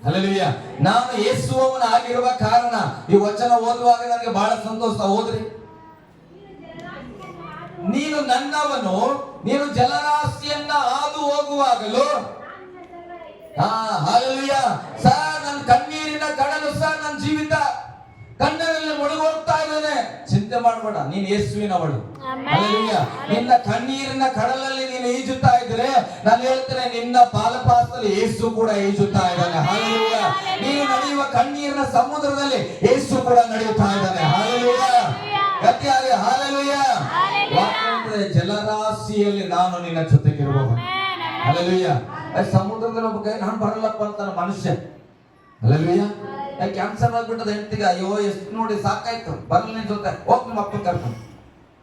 ಹಲ್ಲೆಲೂಯ. ನಾನು ಯೇಸುವವನ ಆಗಿರುವ ಕಾರಣ ಈ ವಚನ ಓದುವಾಗ ನನಗೆ ಬಹಳ ಸಂತೋಷ. ಓದ್ರಿ, ನೀನು ನನ್ನವನು, ನೀನು ಜಲರಾಶಿಯನ್ನ ಹಾದು ಹೋಗುವಾಗಲೂ. ಹಲ್ಲೆಲೂಯ. ಸರ್, ನನ್ನ ಕಣ್ಣೀರಿನ ಕಡಲು ಸರ್, ನನ್ನ ಜೀವಿತ ಕಣ್ಣಲ್ಲಿ ಮುಳುಗೋಗ್ತಾ ಇದ್ದಾನೆ. ಚಿಂತೆ ಮಾಡಬೇಡ, ನೀನು ಯೇಸುವಿನವಳು. ಹಲ್ಲೆಲೂಯ. ನಿನ್ನ ಕಣ್ಣೀರಿನ ಕಡಲಲ್ಲಿ ನೀನು ಈಜುತ್ತಾ ಇದ್ರೆ ನಾನು ಹೇಳ್ತೇನೆ, ನಿನ್ನ ಪಾಲಪಾಸದಲ್ಲಿ ಯೇಸು ಕೂಡ ಈಜುತ್ತಾ ಇದ್ದಾನೆ. ಹಲ್ಲೆಲೂಯ. ನೀನು ನಡೆಯುವ ಕಣ್ಣೀರಿನ ಸಮುದ್ರದಲ್ಲಿ ಯೇಸು ಕೂಡ ನಡೆಯುತ್ತಾ ಇದ್ದಾನೆ. ಹಲ್ಲೆಲೂಯ. ಗಟ್ಟಿಯಾಗಿ ಹಲ್ಲೆಲೂಯ. ಯಾಕಂದ್ರೆ ಜಲರಾಶಿಯಲ್ಲಿ ನಾನು ನಿನ್ನ ಜೊತೆಗಿರುವವನು. ಹಲ್ಲೆಲೂಯ. ಸಮುದ್ರದಲ್ಲಿ ಒಬ್ಬ ಕೈ ನಾನು ಬರಲ್ಲಪ್ಪ ಅಂತಾನೆ ಮನುಷ್ಯ. ಹಲ್ಲೆಲೂಯ. ಕ್ಯಾನ್ಸರ್ ಆಗ್ಬಿಟ್ಟದ ಹೆಂಡತಿಗೆ, ಅಯ್ಯೋ ಎಷ್ಟು ನೋಡಿ ಸಾಕಾಯ್ತು, ಬರಲ್ಲ ನಿನ್ ಜೊತೆ, ಹೋಗ್ ನಿಮ್ಮ ಅಪ್ಪನ ಕರ್ಕೊಂಡು.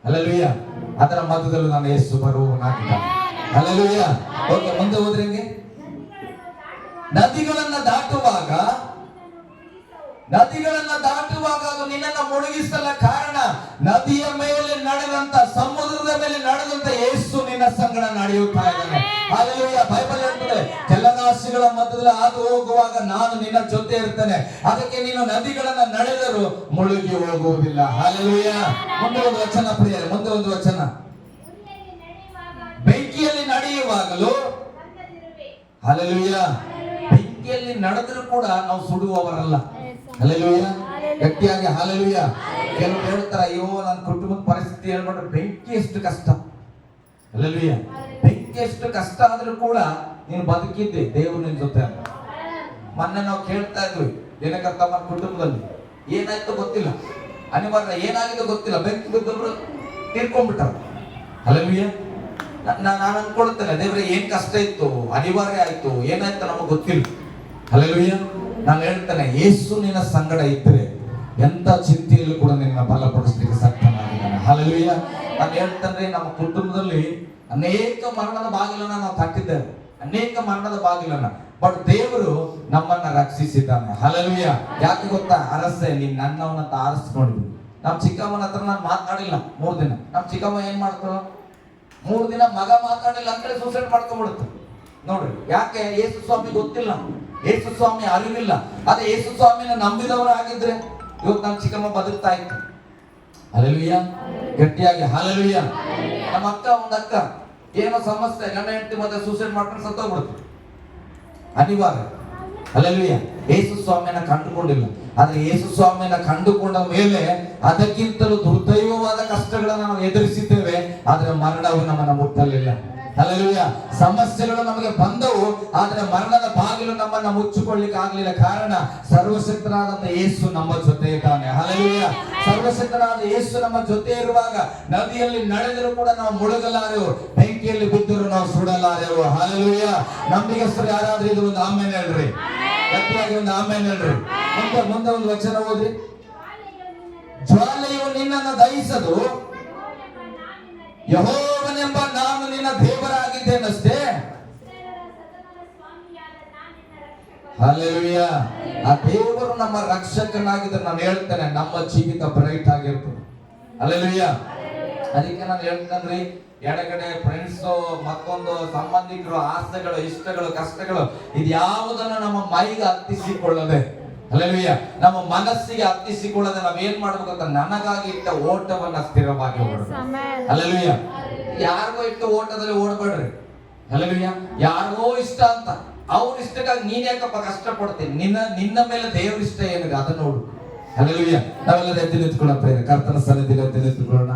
ಹಲ್ಲೆಲೂಯ. ಅದರ ಮಧ್ಯದಲ್ಲಿ ನಾನು ಯೇಸು ಬರುವವನಾಗಿದ್ದಾನೆ. ಹಲ್ಲೆಲೂಯ. ಓಕೆ, ಮುಂದೆ ಹೋದ್ರೆ ಹೆಂಗೆ, ನದಿಗಳನ್ನ ದಾಟುವಾಗ ಅದು ನಿನ್ನನ್ನು ಮುಳುಗಿಸಲ್ಲ. ಕಾರಣ ನದಿಯ ಮೇಲೆ ನಡೆದಂತ, ಸಮುದ್ರದ ಮೇಲೆ ನಡೆದಂತ ಯೇಸು ನಿನ್ನ ಸಂಗಡ ನಡೆಯುತ್ತಾ ಇದ್ದಾನೆ. ಹಲ್ಲೆಲೂಯ. ಬೈಬಲ್ ಹೇಳ್ತದೆ, ಜಲರಾಶಿಗಳ ಮಧ್ಯದಲ್ಲಿ ಹಾದು ಹೋಗುವಾಗ ನಾನು ನಿನ್ನ ಜೊತೆ ಇರ್ತೇನೆ, ಅದಕ್ಕೆ ನೀನು ನದಿಗಳನ್ನ ನಡೆದರೂ ಮುಳುಗಿ ಹೋಗುವುದಿಲ್ಲ. ಹಲ್ಲೆಲೂಯ. ಮುಂದೆ ಒಂದು ವಚನ ಪ್ರಿಯರೇ, ಮುಂದೆ ಒಂದು ವಚನ, ಬೆಂಕಿಯಲ್ಲಿ ನಡೆಯುವಾಗಲೂ. ಹಲ್ಲೆಲೂಯ. ಬೆಂಕಿಯಲ್ಲಿ ನಡೆದರೂ ಕೂಡ ನಾವು ಸುಡುವವರಲ್ಲ. ಹಲ್ಲೆಲೂಯ. ಗಟ್ಟಿಯಾಗಿ ಹಲ್ಲೆಲೂಯ. ಕೆಲವರು ಹೇಳ್ತಾರೆ, ಅಯ್ಯೋ ನನ್ನ ಕುಟುಂಬದ ಪರಿಸ್ಥಿತಿ ಹೇಳ್ಬಿಟ್ರೆ ಬೆಂಕಿ ಎಷ್ಟು ಕಷ್ಟ. ಹಲ್ಲೆಲೂಯ. ಬೆಂಕಿ ಎಷ್ಟು ಕಷ್ಟ ಆದ್ರೂ ಕೂಡ ನೀನು ಬದುಕಿದ್ದೆ, ದೇವರು ನಿನ್ ಜೊತೆ. ಮೊನ್ನೆ ನಾವು ಕೇಳ್ತಾ ಇದ್ವಿ, ದಿನಕರ್ತಮ್ಮನ ಕುಟುಂಬದಲ್ಲಿ ಏನಾಯ್ತು ಗೊತ್ತಿಲ್ಲ, ಅನಿವಾರ್ಯ ಏನಾಗಿದ್ದು ಗೊತ್ತಿಲ್ಲ, ಬೆಂಕಿ ಬಿದ್ದೊಬ್ರು ತೀರ್ಕೊಂಡ್ಬಿಟ್ಟಾರ. ಹಲ್ಲೆಲೂಯ. ನಾನು ಅನ್ಕೊಳ್ತೇನೆ, ದೇವ್ರೆ ಏನ್ ಕಷ್ಟ ಇತ್ತು, ಅನಿವಾರ್ಯ ಆಯ್ತು, ಏನಾಯ್ತು ನಮಗೆ ಗೊತ್ತಿಲ್ಲ. ಹಲ್ಲೆಲೂಯಾ. ನಾನು ಹೇಳ್ತೇನೆ, ಯೇಸು ನಿನ್ನ ಸಂಗಡ ಇದ್ರೆ ಎಂತ ಚಿಂತೆಯಲ್ಲೂ ಕೂಡ ನಿನ್ನ ಬಲಪಡಿಸ್ಲಿಕ್ಕೆ ಶಕ್ತನಾಗಿದ್ದಾನೆ. ಹಲ್ಲೆಲೂಯಾ. ನಾನು ಹೇಳ್ತೇನೆ, ನಮ್ಮ ಕುಟುಂಬದಲ್ಲಿ ಅನೇಕ ಮರಣದ ಬಾಗಿಲನ್ನ ನಾವು ತಟ್ಟಿದ್ದೇವೆ, ಅನೇಕ ಮರಣದ ಬಾಗಿಲನ್ನ, ಬಟ್ ದೇವರು ನಮ್ಮನ್ನ ರಕ್ಷಿಸಿದ್ದಾನೆ. ಹಲ್ಲೆಲೂಯಾ. ಯಾಕೆ ಗೊತ್ತಾ? ಅರಸೆ, ನೀನ್ ನನ್ನವನ್ನ ಆರಿಸ್ಕೊಂಡಿದ್ವಿ. ನಮ್ ಚಿಕ್ಕಮ್ಮನ ಹತ್ರ ನಾನು ಮಾತಾಡಿಲ್ಲ 3 ದಿನ. ನಮ್ ಚಿಕ್ಕಮ್ಮ ಏನ್ ಮಾಡ್ತಾಳ? 3 ದಿನ ಮಗ ಮಾತಾಡಿಲ್ಲ ಅಂದ್ರೆ ಸೂಸೈಡ್ ಮಾಡ್ಕೊಂಡ್ಬಿಡುತ್ತೆ. ನೋಡ್ರಿ, ಯಾಕೆ? ಯೇಸು ಸ್ವಾಮಿ ಗೊತ್ತಿಲ್ಲ, ಯೇಸು ಸ್ವಾಮಿ ಅರಿವಿಲ್ಲ. ಅದೇ ಯೇಸು ಸ್ವಾಮಿನ ನಂಬಿದವರಾಗಿದ್ರೆ ಇವತ್ತು ನಮ್ಮ ಚಿಕ್ಕಮ್ಮ ಬದುಕ್ತಾ ಇತ್ತು. ಹಲ್ಲೆಲೂಯಾ. ಗಟ್ಟಿಯಾಗಿ ಹಲ್ಲೆಲೂಯಾ. ನಮ್ಮ ಒಂದು ಅಕ್ಕ ಏನೋ ಸಮಸ್ಯೆ, ಗಂಡ ಹೆಂಡತಿ ಮತ್ತೆ ಸೂಸೈಡ್ ಮಾಡ್ಕೊಂಡು ಸತ್ತೋಗ್ಬಿಡುತ್ತೆ. ಅನಿವಾರ್ಯ. ಹಲ್ಲೆಲೂಯಾ. ಯೇಸು ಸ್ವಾಮಿಯನ್ನ ಕಂಡುಕೊಂಡಿಲ್ಲ. ಆದ್ರೆ ಯೇಸು ಸ್ವಾಮಿಯನ್ನ ಕಂಡುಕೊಂಡ ಮೇಲೆ ಅದಕ್ಕಿಂತಲೂ ದುರ್ದೈವವಾದ ಕಷ್ಟಗಳನ್ನು ನಾವು ಎದುರಿಸಿದ್ದೇವೆ, ಆದ್ರೆ ಮರಣವು ನಮ್ಮನ್ನ ಮುಟ್ಟಲಿಲ್ಲ. ಹಲ್ಲೆಲೂಯಾ. ಸಮಸ್ಯೆಗಳು ನಮಗೆ ಬಂದವು, ಆದ್ರೆ ಮರಣದ ಬಾಗಿಲು ನಮ್ಮನ್ನ ಮುಚ್ಚಿಕೊಳ್ಳಿಕ್ಕೆ ಆಗ್ಲಿಲ್ಲ. ಕಾರಣ, ಸರ್ವಶಕ್ತನಾದಂತ ಯೇಸು ನಮ್ಮ ಜೊತೆ ಇದ್ದಾನೆ. ಹಲ್ಲೆಲೂಯಾ. ಸರ್ವಶಕ್ತನಾದ ಯೇಸು ನಮ್ಮ ಜೊತೆ ಇರುವಾಗ ನದಿಯಲ್ಲಿ ನಡೆದರೂ ಕೂಡ ನಾವು ಮುಳುಗಲಾರೆವು, ಬೆಂಕಿಯಲ್ಲಿ ಬಿದ್ದರೂ ನಾವು ಸುಡಲಾರೆವು. ಹಲ್ಲೆಲೂಯಾ. ನಂಬಿಗಸ್ತರು ಯಾರಾದ್ರೂ ಇದು ಒಂದು ಆಮೇಲೆ ಹೇಳ್ರಿ, ಗಟ್ಟಿಯಾಗಿ ಒಂದು ಆಮೇಲೆ ಹೇಳ್ರಿ. ಮುಂದೆ ಒಂದು ವಚನ ಓದ್ರಿ. ಜ್ವಾಲೆಯು ನಿನ್ನನ್ನು ದಹಿಸದು, ಯೆಹೋವನೆಂಬ ನಾನು ನಿನ್ನ ದೇವರಾಗಿದ್ದೇನಷ್ಟೇ. ಹಲ್ಲೆಲೂಯಾ. ಆ ದೇವರು ನಮ್ಮ ರಕ್ಷಕನಾಗಿದ್ದರೆ ನಾನು ಹೇಳ್ತೇನೆ, ನಮ್ಮ ಜೀವಿತ ಬ್ರೈಟ್ ಆಗಿರ್ತದೆ. ಹಲ್ಲೆಲೂಯಾ. ಅದಕ್ಕೆ ನಾನು ಹೇಳ್ತೇನ್ರಿ, ಎಡಗಡೆ ಫ್ರೆಂಡ್ಸ್, ಮತ್ತೊಂದು ಸಂಬಂಧಿಕರು, ಆಸೆಗಳು, ಇಷ್ಟಗಳು, ಕಷ್ಟಗಳು, ಇದ್ಯಾವುದನ್ನು ನಮ್ಮ ಮೈಗೆ ಹತ್ತಿಸಿಕೊಳ್ಳದೆ, ಹಲ್ಲೆಲೂಯಾ, ನಮ್ಮ ಮನಸ್ಸಿಗೆ ಹತ್ತಿಸಿಕೊಳ್ಳದೆ ನಾವೇನ್ ಮಾಡ್ಬೇಕಂತ, ನನಗಾಗಿ ಇಟ್ಟ ಓಟವನ್ನ ಸ್ಥಿರವಾಗಿ ಓಡಬೇಕು. ಹಲ್ಲೆಲೂಯಾ. ಯಾರಿಗೋ ಇಟ್ಟ ಓಟದಲ್ಲಿ ಓಡಬೇಡ್ರಿ. ಹಲ್ಲೆಲೂಯಾ. ಯಾರಿಗೋ ಇಷ್ಟ ಅಂತ, ಅವ್ರ ಇಷ್ಟಕ್ಕಾಗಿ ನೀನ್ ಯಾಕಪ್ಪ ಕಷ್ಟ ಪಡ್ತೀನಿ? ನಿನ್ನ ಮೇಲೆ ದೇವ್ರ ಇಷ್ಟ ಏನಿದೆ ಅದನ್ನ ನೋಡು. ಹಲ್ಲೆಲೂಯಾ. ನಾವೆಲ್ಲರೂ ಎದ್ದು ನಿಂತ್ಕೊಳ್ಳೋಣ, ಕರ್ತನ ಸನ್ನಿಧಿಗೆ ಎದ್ದು ನಿಂತ್ಕೊಳ್ಳೋಣ.